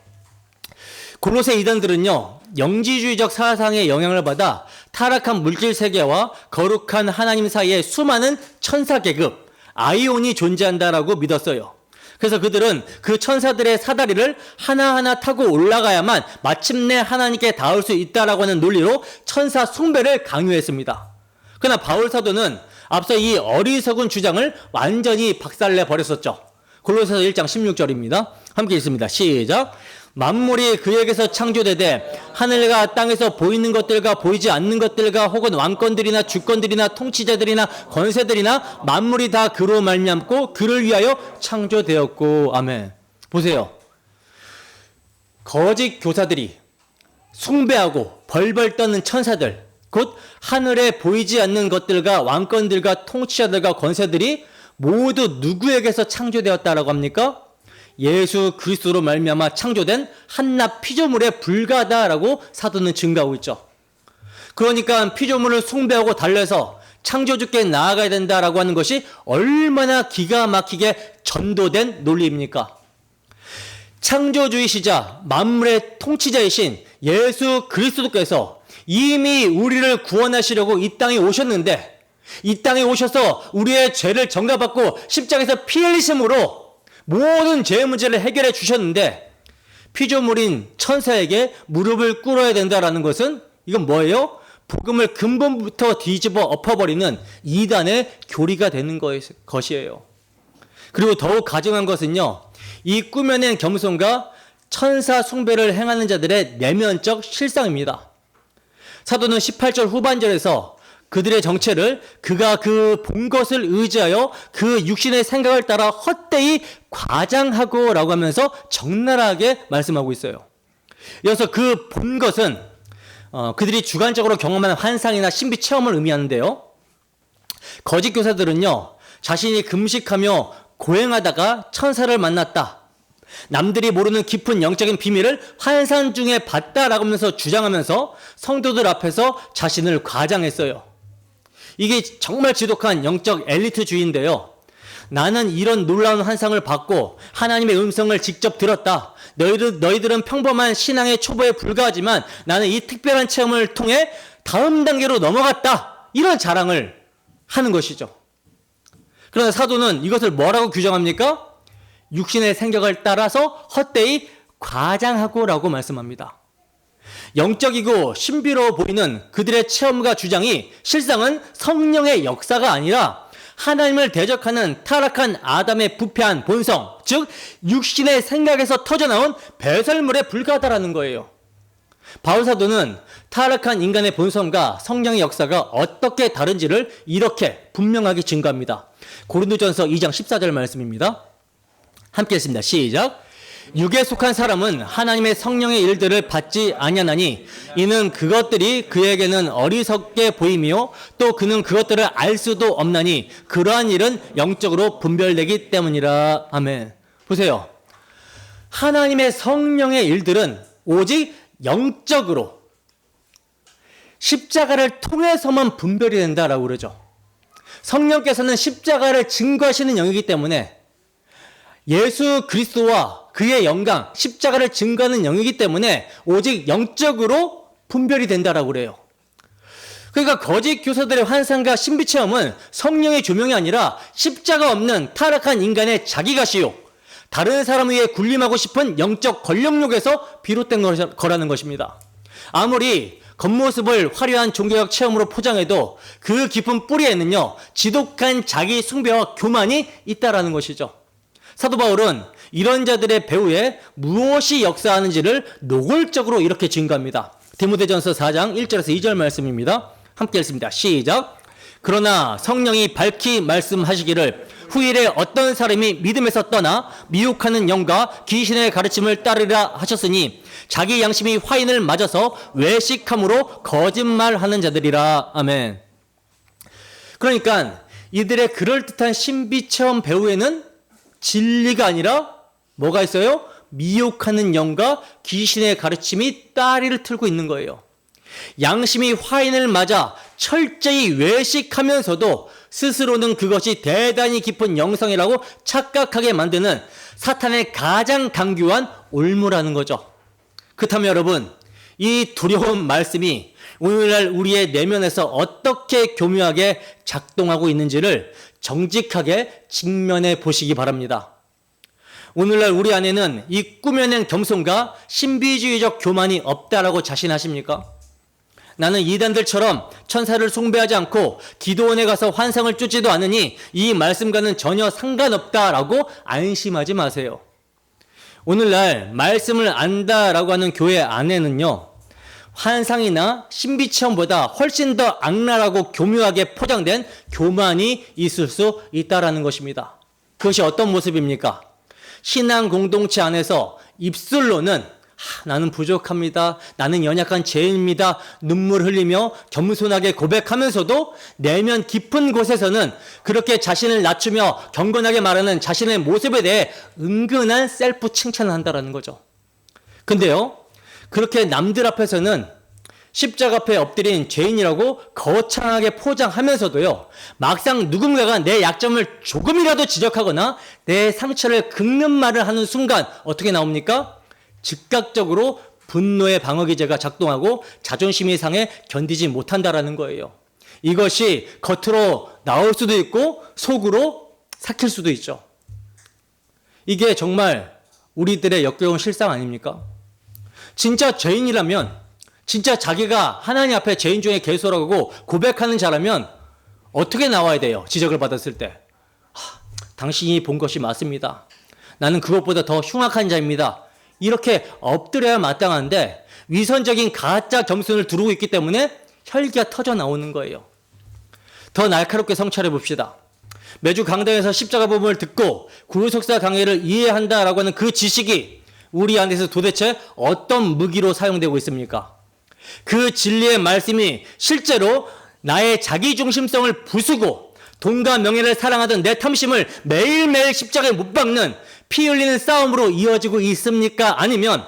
골로새 이단들은요, 영지주의적 사상의 영향을 받아 타락한 물질 세계와 거룩한 하나님 사이에 수많은 천사 계급, 아이온이 존재한다라고 믿었어요. 그래서 그들은 그 천사들의 사다리를 하나하나 타고 올라가야만 마침내 하나님께 닿을 수 있다라고 하는 논리로 천사 숭배를 강요했습니다. 그러나 바울 사도는 앞서 이 어리석은 주장을 완전히 박살내 버렸었죠. 골로새서 1장 16절입니다. 함께 읽습니다. 시작. 만물이 그에게서 창조되되 하늘과 땅에서 보이는 것들과 보이지 않는 것들과 혹은 왕권들이나 주권들이나 통치자들이나 권세들이나 만물이 다 그로 말미암고 그를 위하여 창조되었고. 아멘. 보세요. 거짓 교사들이 숭배하고 벌벌 떠는 천사들, 곧 하늘에 보이지 않는 것들과 왕권들과 통치자들과 권세들이 모두 누구에게서 창조되었다라고 합니까? 예수 그리스도로 말미암아 창조된 한낱 피조물에 불과하다라고 사도는 증거하고 있죠. 그러니까 피조물을 숭배하고 달래서 창조주께 나아가야 된다라고 하는 것이 얼마나 기가 막히게 전도된 논리입니까? 창조주이시자 만물의 통치자이신 예수 그리스도께서 이미 우리를 구원하시려고 이 땅에 오셨는데, 이 땅에 오셔서 우리의 죄를 전가받고 십자가에서 피 흘리심으로 모든 죄의 문제를 해결해 주셨는데, 피조물인 천사에게 무릎을 꿇어야 된다라는 것은 이건 뭐예요? 복음을 근본부터 뒤집어 엎어버리는 이단의 교리가 되는 것이에요. 그리고 더욱 가증한 것은요, 이 꾸며낸 겸손과 천사 숭배를 행하는 자들의 내면적 실상입니다. 사도는 18절 후반절에서 그들의 정체를 그가 그 본 것을 의지하여 그 육신의 생각을 따라 헛되이 과장하고 라고 하면서 적나라하게 말씀하고 있어요. 이어서 그 본 것은 그들이 주관적으로 경험하는 환상이나 신비 체험을 의미하는데요. 거짓 교사들은요, 자신이 금식하며 고행하다가 천사를 만났다, 남들이 모르는 깊은 영적인 비밀을 환상 중에 봤다라고 하면서 주장하면서 성도들 앞에서 자신을 과장했어요. 이게 정말 지독한 영적 엘리트주의인데요. 나는 이런 놀라운 환상을 봤고 하나님의 음성을 직접 들었다. 너희들은 평범한 신앙의 초보에 불과하지만 나는 이 특별한 체험을 통해 다음 단계로 넘어갔다. 이런 자랑을 하는 것이죠. 그러나 사도는 이것을 뭐라고 규정합니까? 육신의 생각을 따라서 헛되이 과장하고 라고 말씀합니다. 영적이고 신비로워 보이는 그들의 체험과 주장이 실상은 성령의 역사가 아니라 하나님을 대적하는 타락한 아담의 부패한 본성, 즉 육신의 생각에서 터져나온 배설물에 불과하다라는 거예요. 바울 사도는 타락한 인간의 본성과 성령의 역사가 어떻게 다른지를 이렇게 분명하게 증거합니다. 고린도전서 2장 14절 말씀입니다. 함께 했습니다. 시작. 육에 속한 사람은 하나님의 성령의 일들을 받지 아니하나니 이는 그것들이 그에게는 어리석게 보이며 또 그는 그것들을 알 수도 없나니 그러한 일은 영적으로 분별되기 때문이라. 아멘. 보세요. 하나님의 성령의 일들은 오직 영적으로 십자가를 통해서만 분별이 된다라고 그러죠. 성령께서는 십자가를 증거하시는 영이기 때문에 예수 그리스도와 그의 영광, 십자가를 증거하는 영이기 때문에 오직 영적으로 분별이 된다라고 그래요. 그러니까 거짓 교사들의 환상과 신비 체험은 성령의 조명이 아니라 십자가 없는 타락한 인간의 자기가시요, 다른 사람 위에 군림하고 싶은 영적 권력욕에서 비롯된 거라는 것입니다. 아무리 겉모습을 화려한 종교적 체험으로 포장해도 그 깊은 뿌리에는요, 지독한 자기 숭배와 교만이 있다라는 것이죠. 사도 바울은 이런 자들의 배후에 무엇이 역사하는지를 노골적으로 이렇게 증거합니다. 디모데전서 4장 1절에서 2절 말씀입니다. 함께 읽습니다. 시작. 그러나 성령이 밝히 말씀하시기를 후일에 어떤 사람이 믿음에서 떠나 미혹하는 영과 귀신의 가르침을 따르라 하셨으니 자기 양심이 화인을 맞아서 외식함으로 거짓말하는 자들이라. 아멘. 그러니까 이들의 그럴듯한 신비체험 배후에는 진리가 아니라 뭐가 있어요? 미혹하는 영과 귀신의 가르침이 따리를 틀고 있는 거예요. 양심이 화인을 맞아 철저히 외식하면서도 스스로는 그것이 대단히 깊은 영성이라고 착각하게 만드는 사탄의 가장 강교한 올무라는 거죠. 그렇다면 여러분, 이 두려운 말씀이 오늘날 우리의 내면에서 어떻게 교묘하게 작동하고 있는지를 정직하게 직면해 보시기 바랍니다. 오늘날 우리 안에는 이 꾸며낸 겸손과 신비주의적 교만이 없다라고 자신하십니까? 나는 이단들처럼 천사를 숭배하지 않고 기도원에 가서 환상을 쫓지도 않으니 이 말씀과는 전혀 상관없다라고 안심하지 마세요. 오늘날 말씀을 안다라고 하는 교회 안에는요, 환상이나 신비체험보다 훨씬 더 악랄하고 교묘하게 포장된 교만이 있을 수 있다라는 것입니다. 그것이 어떤 모습입니까? 신앙 공동체 안에서 입술로는 나는 부족합니다. 나는 연약한 죄인입니다. 눈물 흘리며 겸손하게 고백하면서도 내면 깊은 곳에서는 그렇게 자신을 낮추며 경건하게 말하는 자신의 모습에 대해 은근한 셀프 칭찬을 한다는 거죠. 근데요, 그렇게 남들 앞에서는 십자가 앞에 엎드린 죄인이라고 거창하게 포장하면서도요, 막상 누군가가 내 약점을 조금이라도 지적하거나 내 상처를 긁는 말을 하는 순간 어떻게 나옵니까? 즉각적으로 분노의 방어기제가 작동하고 자존심이 상해 견디지 못한다라는 거예요. 이것이 겉으로 나올 수도 있고 속으로 삭힐 수도 있죠. 이게 정말 우리들의 역겨운 실상 아닙니까? 진짜 죄인이라면, 진짜 자기가 하나님 앞에 죄인 중에 괴수라고 고백하는 자라면 어떻게 나와야 돼요? 지적을 받았을 때. 당신이 본 것이 맞습니다. 나는 그것보다 더 흉악한 자입니다. 이렇게 엎드려야 마땅한데 위선적인 가짜 겸손을 두르고 있기 때문에 혈기가 터져 나오는 거예요. 더 날카롭게 성찰해 봅시다. 매주 강당에서 십자가 복음을 듣고 구속사 강해를 이해한다라고 하는 그 지식이 우리 안에서 도대체 어떤 무기로 사용되고 있습니까? 그 진리의 말씀이 실제로 나의 자기중심성을 부수고 돈과 명예를 사랑하던 내 탐심을 매일매일 십자가에 못 박는 피 흘리는 싸움으로 이어지고 있습니까? 아니면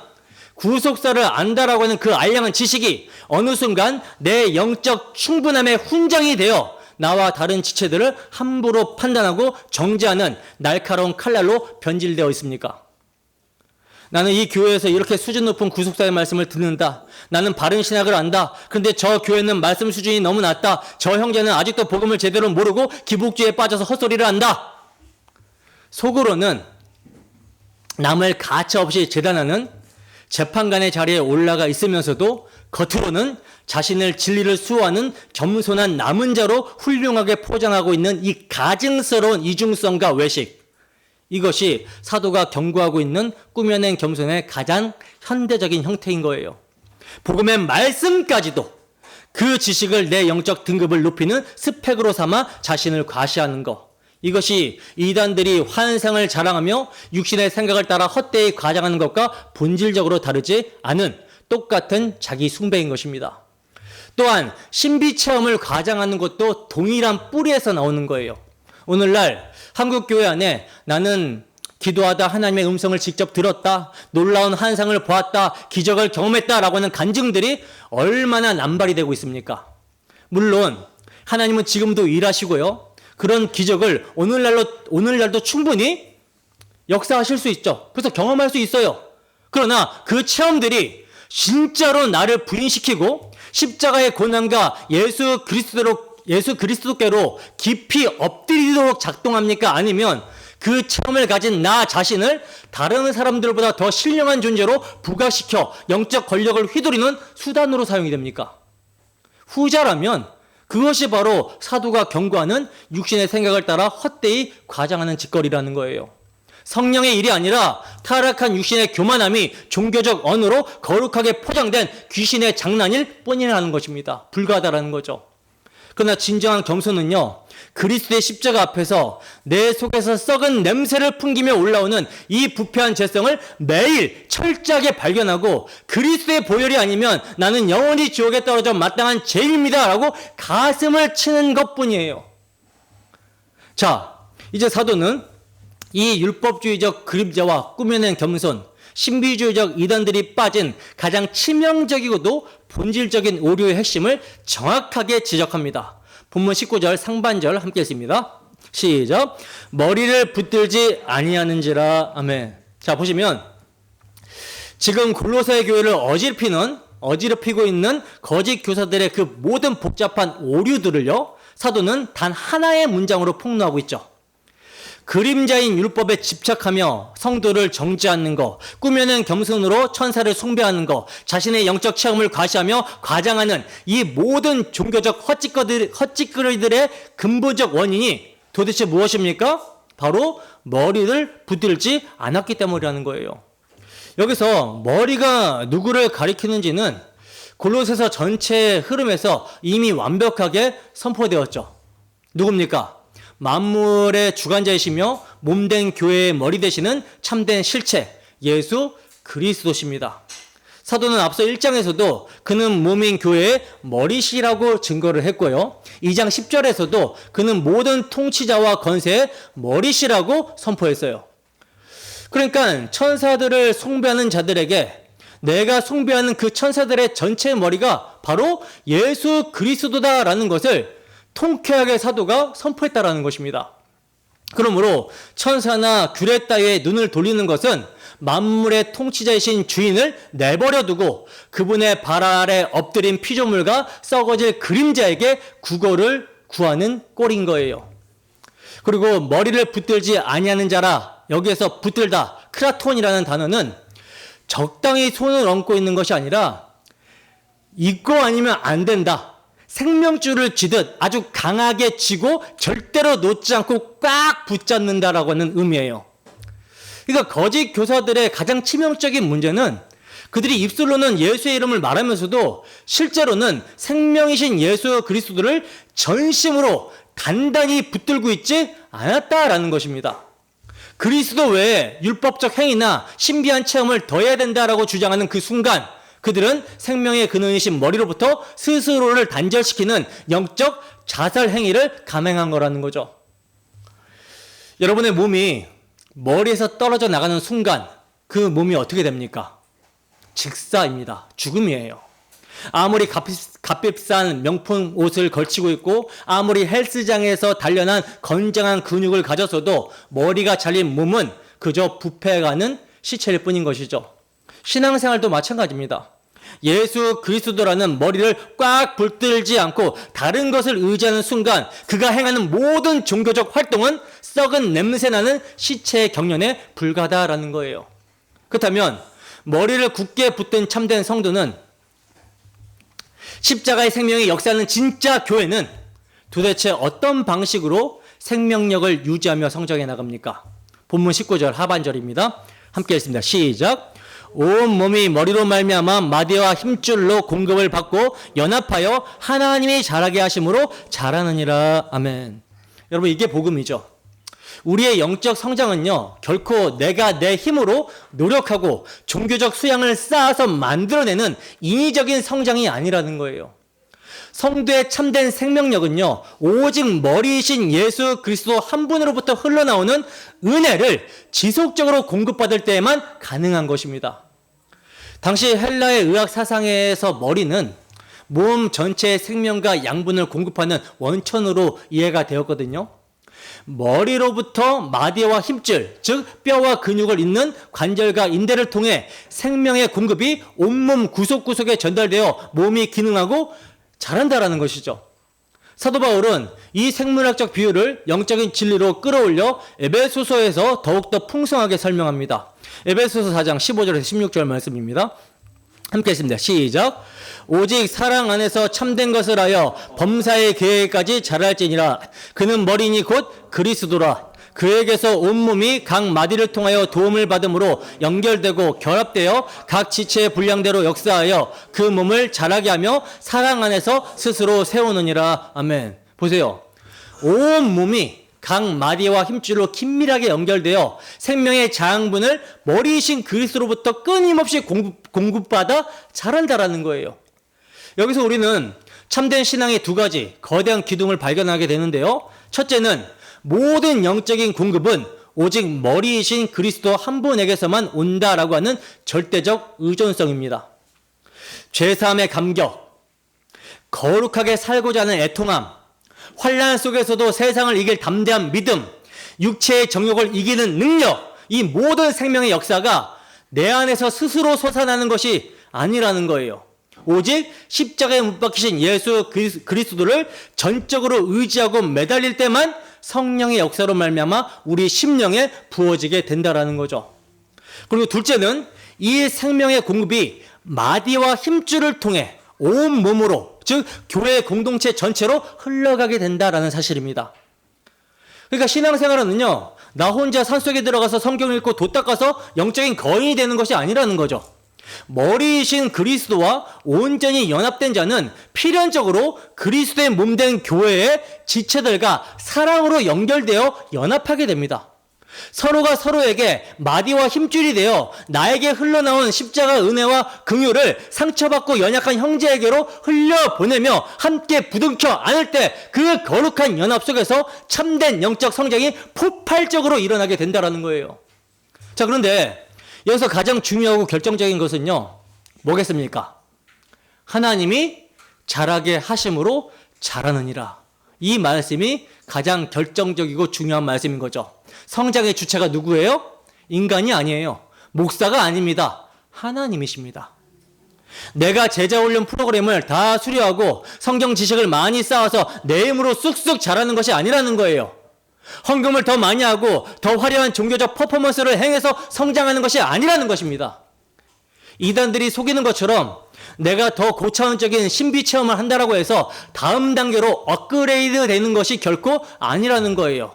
구속사를 안다라고 하는 그 알량한 지식이 어느 순간 내 영적 충분함의 훈장이 되어 나와 다른 지체들을 함부로 판단하고 정죄하는 날카로운 칼날로 변질되어 있습니까? 나는 이 교회에서 이렇게 수준 높은 구속사의 말씀을 듣는다. 나는 바른 신학을 안다. 그런데 저 교회는 말씀 수준이 너무 낮다. 저 형제는 아직도 복음을 제대로 모르고 기복주의에 빠져서 헛소리를 한다. 속으로는 남을 가차없이 재단하는 재판관의 자리에 올라가 있으면서도 겉으로는 자신을 진리를 수호하는 겸손한 남은 자로 훌륭하게 포장하고 있는 이 가증스러운 이중성과 외식, 이것이 사도가 경고하고 있는 꾸며낸 겸손의 가장 현대적인 형태인 거예요. 복음의 말씀까지도 그 지식을 내 영적 등급을 높이는 스펙으로 삼아 자신을 과시하는 것, 이것이 이단들이 환상을 자랑하며 육신의 생각을 따라 헛되이 과장하는 것과 본질적으로 다르지 않은 똑같은 자기 숭배인 것입니다. 또한 신비체험을 과장하는 것도 동일한 뿌리에서 나오는 거예요. 오늘날 한국 교회 안에 나는 기도하다 하나님의 음성을 직접 들었다, 놀라운 환상을 보았다, 기적을 경험했다라고 하는 간증들이 얼마나 남발이 되고 있습니까? 물론 하나님은 지금도 일하시고요, 그런 기적을 오늘날도 충분히 역사하실 수 있죠. 그래서 경험할 수 있어요. 그러나 그 체험들이 진짜로 나를 부인시키고 십자가의 고난과 예수 그리스도께로 깊이 엎드리도록 작동합니까? 아니면 그 체험을 가진 나 자신을 다른 사람들보다 더 신령한 존재로 부각시켜 영적 권력을 휘두르는 수단으로 사용이 됩니까? 후자라면 그것이 바로 사도가 경고하는 육신의 생각을 따라 헛되이 과장하는 짓거리라는 거예요. 성령의 일이 아니라 타락한 육신의 교만함이 종교적 언어로 거룩하게 포장된 귀신의 장난일 뿐이라는 것입니다. 불가하다라는 거죠. 그러나 진정한 겸손은요, 그리스도의 십자가 앞에서 내 속에서 썩은 냄새를 풍기며 올라오는 이 부패한 죄성을 매일 철저하게 발견하고 그리스도의 보혈이 아니면 나는 영원히 지옥에 떨어져 마땅한 죄인입니다 라고 가슴을 치는 것뿐이에요. 자, 이제 사도는 이 율법주의적 그림자와 꾸며낸 겸손, 신비주의적 이단들이 빠진 가장 치명적이고도 본질적인 오류의 핵심을 정확하게 지적합니다. 본문 19절 상반절 함께 읽습니다. 시작. 머리를 붙들지 아니하는지라. 아멘. 자, 보시면 지금 골로새 교회를 어지럽히고 있는 거짓 교사들의 그 모든 복잡한 오류들을요, 사도는 단 하나의 문장으로 폭로하고 있죠. 그림자인 율법에 집착하며 성도를 정죄하는 거, 꾸며낸 겸손으로 천사를 숭배하는 거, 자신의 영적 체험을 과시하며 과장하는 이 모든 종교적 헛짓거리들의 근본적 원인이 도대체 무엇입니까? 바로 머리를 붙들지 않았기 때문이라는 거예요. 여기서 머리가 누구를 가리키는지는 골로새서 전체의 흐름에서 이미 완벽하게 선포되었죠. 누굽니까? 만물의 주관자이시며 몸된 교회의 머리 되시는 참된 실체 예수 그리스도십니다. 사도는 앞서 1장에서도 그는 몸인 교회의 머리시라고 증거를 했고요. 2장 10절에서도 그는 모든 통치자와 권세의 머리시라고 선포했어요. 그러니까 천사들을 숭배하는 자들에게 내가 숭배하는 그 천사들의 전체 머리가 바로 예수 그리스도다라는 것을 통쾌하게 사도가 선포했다라는 것입니다. 그러므로 천사나 규례 따위에 눈을 돌리는 것은 만물의 통치자이신 주인을 내버려 두고 그분의 발 아래 엎드린 피조물과 썩어질 그림자에게 구걸을 구하는 꼴인 거예요. 그리고 머리를 붙들지 아니하는 자라, 여기에서 붙들다, 크라톤이라는 단어는 적당히 손을 얹고 있는 것이 아니라 이거 아니면 안 된다, 생명줄을 쥐듯 아주 강하게 쥐고 절대로 놓지 않고 꽉 붙잡는다라고 하는 의미예요. 그러니까 거짓 교사들의 가장 치명적인 문제는 그들이 입술로는 예수의 이름을 말하면서도 실제로는 생명이신 예수 그리스도를 전심으로 단단히 붙들고 있지 않았다라는 것입니다. 그리스도 외에 율법적 행위나 신비한 체험을 더해야 된다라고 주장하는 그 순간 그들은 생명의 근원이신 머리로부터 스스로를 단절시키는 영적 자살 행위를 감행한 거라는 거죠. 여러분의 몸이 머리에서 떨어져 나가는 순간 그 몸이 어떻게 됩니까? 직사입니다. 죽음이에요. 아무리 값비싼 명품 옷을 걸치고 있고 아무리 헬스장에서 단련한 건장한 근육을 가졌어도 머리가 잘린 몸은 그저 부패해가는 시체일 뿐인 것이죠. 신앙생활도 마찬가지입니다. 예수 그리스도라는 머리를 꽉 붙들지 않고 다른 것을 의지하는 순간 그가 행하는 모든 종교적 활동은 썩은 냄새나는 시체의 경련에 불과하다라는 거예요. 그렇다면 머리를 굳게 붙든 참된 성도는 십자가의 생명이 역사하는 진짜 교회는 도대체 어떤 방식으로 생명력을 유지하며 성장해 나갑니까? 본문 19절 하반절입니다. 함께 읽습니다. 시작. 온 몸이 머리로 말미암아 마디와 힘줄로 공급을 받고 연합하여 하나님이 자라게 하심으로 자라느니라. 아멘. 여러분, 이게 복음이죠. 우리의 영적 성장은요, 결코 내가 내 힘으로 노력하고 종교적 수양을 쌓아서 만들어내는 인위적인 성장이 아니라는 거예요. 성도의 참된 생명력은요, 오직 머리이신 예수 그리스도 한 분으로부터 흘러나오는 은혜를 지속적으로 공급받을 때에만 가능한 것입니다. 당시 헬라의 의학 사상에서 머리는 몸 전체의 생명과 양분을 공급하는 원천으로 이해가 되었거든요. 머리로부터 마디와 힘줄, 즉 뼈와 근육을 잇는 관절과 인대를 통해 생명의 공급이 온몸 구석구석에 전달되어 몸이 기능하고 자란다라는 것이죠. 사도 바울은 이 생물학적 비유를 영적인 진리로 끌어올려 에베소서에서 더욱더 풍성하게 설명합니다. 에베소서 4장 15절에서 16절 말씀입니다. 함께 했습니다. 시작. 오직 사랑 안에서 참된 것을 하여 범사의 계획까지 자랄지니라. 그는 머리니 곧 그리스도라. 그에게서 온몸이 각 마디를 통하여 도움을 받음으로 연결되고 결합되어 각 지체의 분량대로 역사하여 그 몸을 자라게 하며 사랑 안에서 스스로 세우느니라. 아멘. 보세요. 온 몸이 각 마디와 힘줄로 긴밀하게 연결되어 생명의 자양분을 머리이신 그리스도로부터 끊임없이 공급받아 자란다라는 거예요. 여기서 우리는 참된 신앙의 두 가지 거대한 기둥을 발견하게 되는데요. 첫째는 모든 영적인 공급은 오직 머리이신 그리스도 한 분에게서만 온다라고 하는 절대적 의존성입니다. 죄사함의 감격, 거룩하게 살고자 하는 애통함, 환난 속에서도 세상을 이길 담대한 믿음, 육체의 정욕을 이기는 능력, 이 모든 생명의 역사가 내 안에서 스스로 솟아나는 것이 아니라는 거예요. 오직 십자가에 못 박히신 예수 그리스도를 전적으로 의지하고 매달릴 때만 성령의 역사로 말미암아 우리 심령에 부어지게 된다라는 거죠. 그리고 둘째는 이 생명의 공급이 마디와 힘줄을 통해 온 몸으로, 즉 교회 공동체 전체로 흘러가게 된다라는 사실입니다. 그러니까 신앙생활은요, 나 혼자 산속에 들어가서 성경 읽고 돛 닦아서 영적인 거인이 되는 것이 아니라는 거죠. 머리이신 그리스도와 온전히 연합된 자는 필연적으로 그리스도의 몸된 교회의 지체들과 사랑으로 연결되어 연합하게 됩니다. 서로가 서로에게 마디와 힘줄이 되어 나에게 흘러나온 십자가 은혜와 긍휼을 상처받고 연약한 형제에게로 흘려보내며 함께 부둥켜 안을 때 그 거룩한 연합 속에서 참된 영적 성장이 폭발적으로 일어나게 된다는 거예요. 자, 그런데 여기서 가장 중요하고 결정적인 것은요, 뭐겠습니까? 하나님이 자라게 하심으로 자라느니라. 이 말씀이 가장 결정적이고 중요한 말씀인 거죠. 성장의 주체가 누구예요? 인간이 아니에요. 목사가 아닙니다. 하나님이십니다. 내가 제자훈련 프로그램을 다 수료하고 성경 지식을 많이 쌓아서 내 힘으로 쑥쑥 자라는 것이 아니라는 거예요. 헌금을 더 많이 하고 더 화려한 종교적 퍼포먼스를 행해서 성장하는 것이 아니라는 것입니다. 이단들이 속이는 것처럼 내가 더 고차원적인 신비 체험을 한다라고 해서 다음 단계로 업그레이드 되는 것이 결코 아니라는 거예요.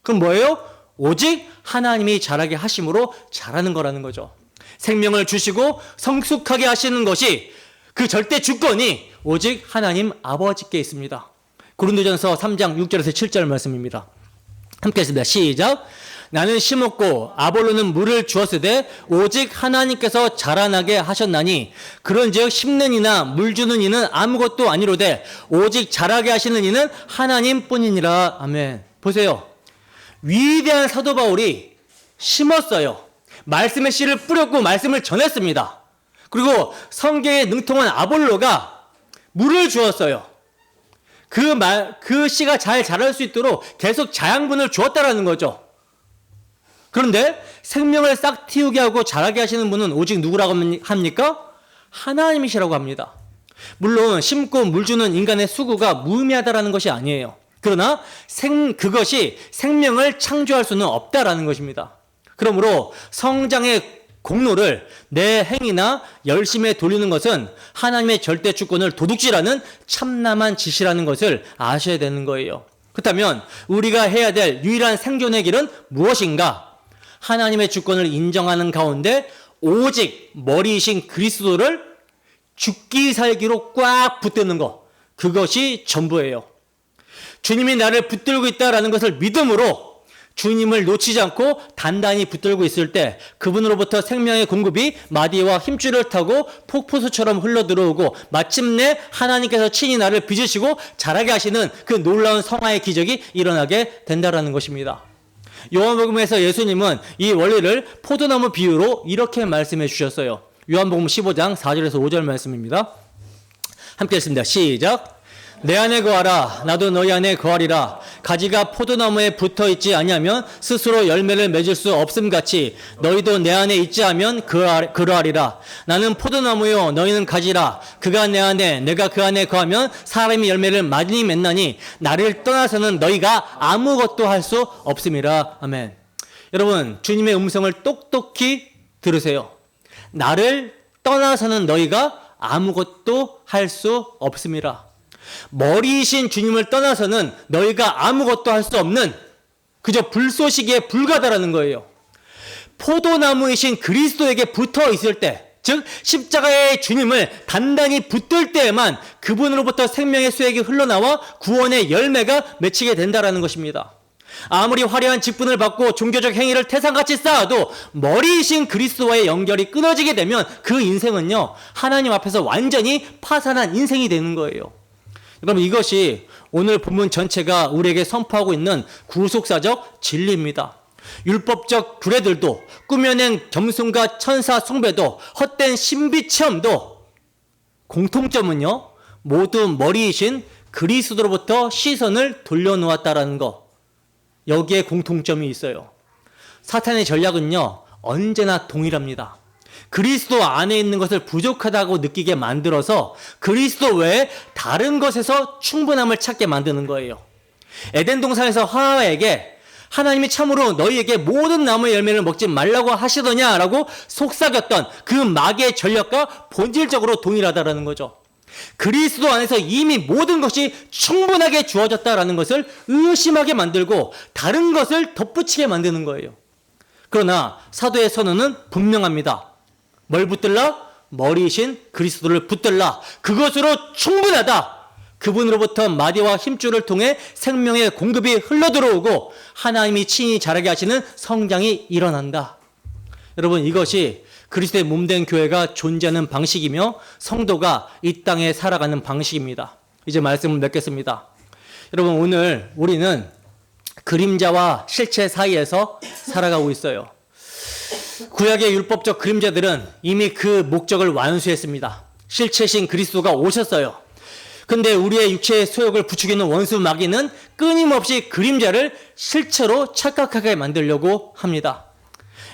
그럼 뭐예요? 오직 하나님이 자라게 하심으로 자라는 거라는 거죠. 생명을 주시고 성숙하게 하시는 것이 그 절대 주권이 오직 하나님 아버지께 있습니다. 고린도전서 3장 6절에서 7절 말씀입니다. 함께 했습니다. 시작. 나는 심었고 아볼로는 물을 주었으되 오직 하나님께서 자라나게 하셨나니 그런즉 심는 이나 물 주는 이는 아무것도 아니로되 오직 자라게 하시는 이는 하나님뿐이니라. 아멘. 보세요. 위대한 사도 바울이 심었어요. 말씀의 씨를 뿌렸고 말씀을 전했습니다. 그리고 성경에 능통한 아볼로가 물을 주었어요. 그 씨가 잘 자랄 수 있도록 계속 자양분을 주었다라는 거죠. 그런데 생명을 싹 틔우게 하고 자라게 하시는 분은 오직 누구라고 합니까? 하나님이시라고 합니다. 물론 심고 물 주는 인간의 수고가 무의미하다라는 것이 아니에요. 그러나 그것이 생명을 창조할 수는 없다라는 것입니다. 그러므로 성장의 공로를 내 행위나 열심에 돌리는 것은 하나님의 절대 주권을 도둑질하는 참남한 짓이라는 것을 아셔야 되는 거예요. 그렇다면 우리가 해야 될 유일한 생존의 길은 무엇인가? 하나님의 주권을 인정하는 가운데 오직 머리이신 그리스도를 죽기 살기로 꽉 붙드는 것, 그것이 전부예요. 주님이 나를 붙들고 있다라는 것을 믿음으로 주님을 놓치지 않고 단단히 붙들고 있을 때 그분으로부터 생명의 공급이 마디와 힘줄을 타고 폭포수처럼 흘러들어오고 마침내 하나님께서 친히 나를 빚으시고 자라게 하시는 그 놀라운 성화의 기적이 일어나게 된다라는 것입니다. 요한복음에서 예수님은 이 원리를 포도나무 비유로 이렇게 말씀해 주셨어요. 요한복음 15장 4절에서 5절 말씀입니다. 함께 읽습니다. 시작. 내 안에 거하라. 나도 너희 안에 거하리라. 가지가 포도나무에 붙어있지 아니하면 스스로 열매를 맺을 수 없음같이 너희도 내 안에 있지 하면 그러하리라. 나는 포도나무요 너희는 가지라. 그가 내 안에 내가 그 안에 거하면 사람이 열매를 많이 맺나니 나를 떠나서는 너희가 아무것도 할 수 없음이라. 아멘. 여러분, 주님의 음성을 똑똑히 들으세요. 나를 떠나서는 너희가 아무것도 할 수 없음이라. 머리이신 주님을 떠나서는 너희가 아무것도 할 수 없는 그저 불쏘시기에 불과하다라는 거예요. 포도나무이신 그리스도에게 붙어 있을 때, 즉 십자가의 주님을 단단히 붙들 때에만 그분으로부터 생명의 수액이 흘러나와 구원의 열매가 맺히게 된다라는 것입니다. 아무리 화려한 직분을 받고 종교적 행위를 태산같이 쌓아도 머리이신 그리스도와의 연결이 끊어지게 되면 그 인생은요, 하나님 앞에서 완전히 파산한 인생이 되는 거예요. 여러분, 이것이 오늘 본문 전체가 우리에게 선포하고 있는 구속사적 진리입니다. 율법적 구례들도, 꾸며낸 겸손과 천사 숭배도, 헛된 신비 체험도 공통점은요, 모두 머리이신 그리스도로부터 시선을 돌려놓았다라는 거, 여기에 공통점이 있어요. 사탄의 전략은요, 언제나 동일합니다. 그리스도 안에 있는 것을 부족하다고 느끼게 만들어서 그리스도 외에 다른 것에서 충분함을 찾게 만드는 거예요. 에덴 동산에서 하와에게 하나님이 참으로 너희에게 모든 나무의 열매를 먹지 말라고 하시더냐라고 속삭였던 그 마귀의 전략과 본질적으로 동일하다라는 거죠. 그리스도 안에서 이미 모든 것이 충분하게 주어졌다라는 것을 의심하게 만들고 다른 것을 덧붙이게 만드는 거예요. 그러나 사도의 선언은 분명합니다. 뭘 붙들라? 머리이신 그리스도를 붙들라. 그것으로 충분하다. 그분으로부터 마디와 힘줄을 통해 생명의 공급이 흘러들어오고 하나님이 친히 자라게 하시는 성장이 일어난다. 여러분, 이것이 그리스도의 몸된 교회가 존재하는 방식이며 성도가 이 땅에 살아가는 방식입니다. 이제 말씀을 맺겠습니다. 여러분, 오늘 우리는 그림자와 실체 사이에서 살아가고 있어요. 구약의 율법적 그림자들은 이미 그 목적을 완수했습니다. 실체신 그리스도가 오셨어요. 근데 우리의 육체의 소욕을 부추기는 원수 마귀는 끊임없이 그림자를 실체로 착각하게 만들려고 합니다.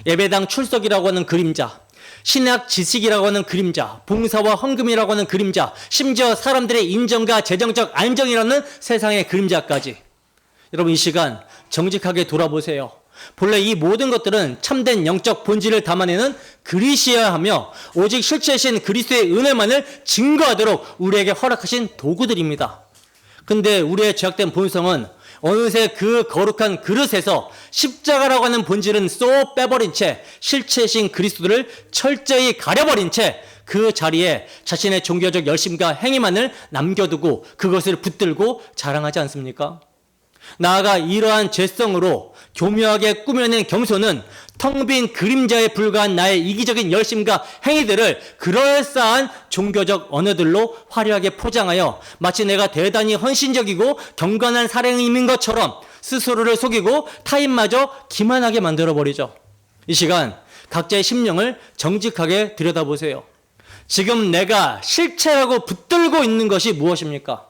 예배당 출석이라고 하는 그림자, 신학 지식이라고 하는 그림자, 봉사와 헌금이라고 하는 그림자, 심지어 사람들의 인정과 재정적 안정이라는 세상의 그림자까지. 여러분, 이 시간 정직하게 돌아보세요. 본래 이 모든 것들은 참된 영적 본질을 담아내는 그리시여야 하며 오직 실체이신 그리스도의 은혜만을 증거하도록 우리에게 허락하신 도구들입니다. 근데 우리의 죄악된 본성은 어느새 그 거룩한 그릇에서 십자가라고 하는 본질은 쏙 빼버린 채 실체이신 그리스도를 철저히 가려버린 채 그 자리에 자신의 종교적 열심과 행위만을 남겨두고 그것을 붙들고 자랑하지 않습니까? 나아가 이러한 죄성으로 교묘하게 꾸며낸 겸손은 텅 빈 그림자에 불과한 나의 이기적인 열심과 행위들을 그럴싸한 종교적 언어들로 화려하게 포장하여 마치 내가 대단히 헌신적이고 경건한 사랑인인 것처럼 스스로를 속이고 타인마저 기만하게 만들어버리죠. 이 시간 각자의 심령을 정직하게 들여다보세요. 지금 내가 실체라고 붙들고 있는 것이 무엇입니까?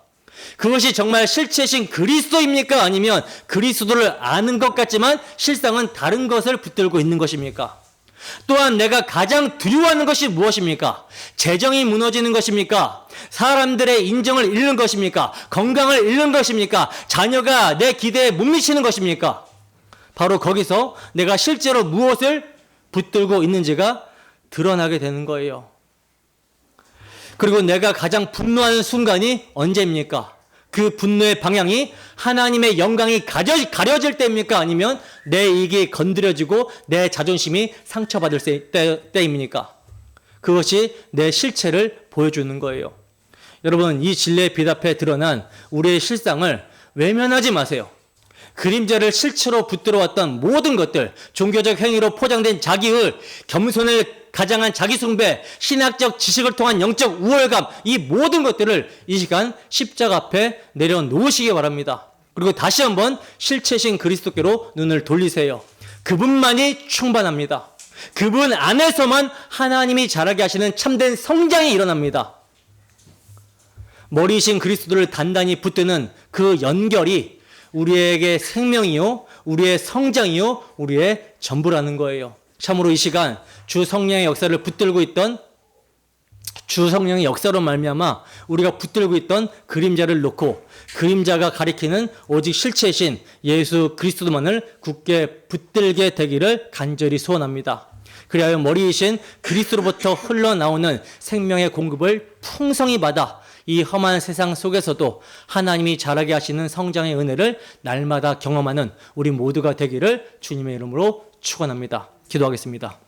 그것이 정말 실체신 그리스도입니까? 아니면 그리스도를 아는 것 같지만 실상은 다른 것을 붙들고 있는 것입니까? 또한 내가 가장 두려워하는 것이 무엇입니까? 재정이 무너지는 것입니까? 사람들의 인정을 잃는 것입니까? 건강을 잃는 것입니까? 자녀가 내 기대에 못 미치는 것입니까? 바로 거기서 내가 실제로 무엇을 붙들고 있는지가 드러나게 되는 거예요. 그리고 내가 가장 분노하는 순간이 언제입니까? 그 분노의 방향이 하나님의 영광이 가려질 때입니까? 아니면 내 이익이 건드려지고 내 자존심이 상처받을 때입니까? 그것이 내 실체를 보여주는 거예요. 여러분, 이 진리의 빛 앞에 드러난 우리의 실상을 외면하지 마세요. 그림자를 실체로 붙들어왔던 모든 것들, 종교적 행위로 포장된 자기의 겸손을 가장한 자기숭배, 신학적 지식을 통한 영적 우월감, 이 모든 것들을 이 시간 십자가 앞에 내려놓으시기 바랍니다. 그리고 다시 한번 실체신 그리스도께로 눈을 돌리세요. 그분만이 충분합니다. 그분 안에서만 하나님이 자라게 하시는 참된 성장이 일어납니다. 머리이신 그리스도를 단단히 붙드는 그 연결이 우리에게 생명이요, 우리의 성장이요, 우리의 전부라는 거예요. 참으로 이 시간 주 성령의 역사를 붙들고 있던 주 성령의 역사로 말미암아 우리가 붙들고 있던 그림자를 놓고 그림자가 가리키는 오직 실체이신 예수 그리스도만을 굳게 붙들게 되기를 간절히 소원합니다. 그리하여 머리이신 그리스도로부터 흘러나오는 생명의 공급을 풍성히 받아 이 험한 세상 속에서도 하나님이 자라게 하시는 성장의 은혜를 날마다 경험하는 우리 모두가 되기를 주님의 이름으로 축원합니다. 기도하겠습니다.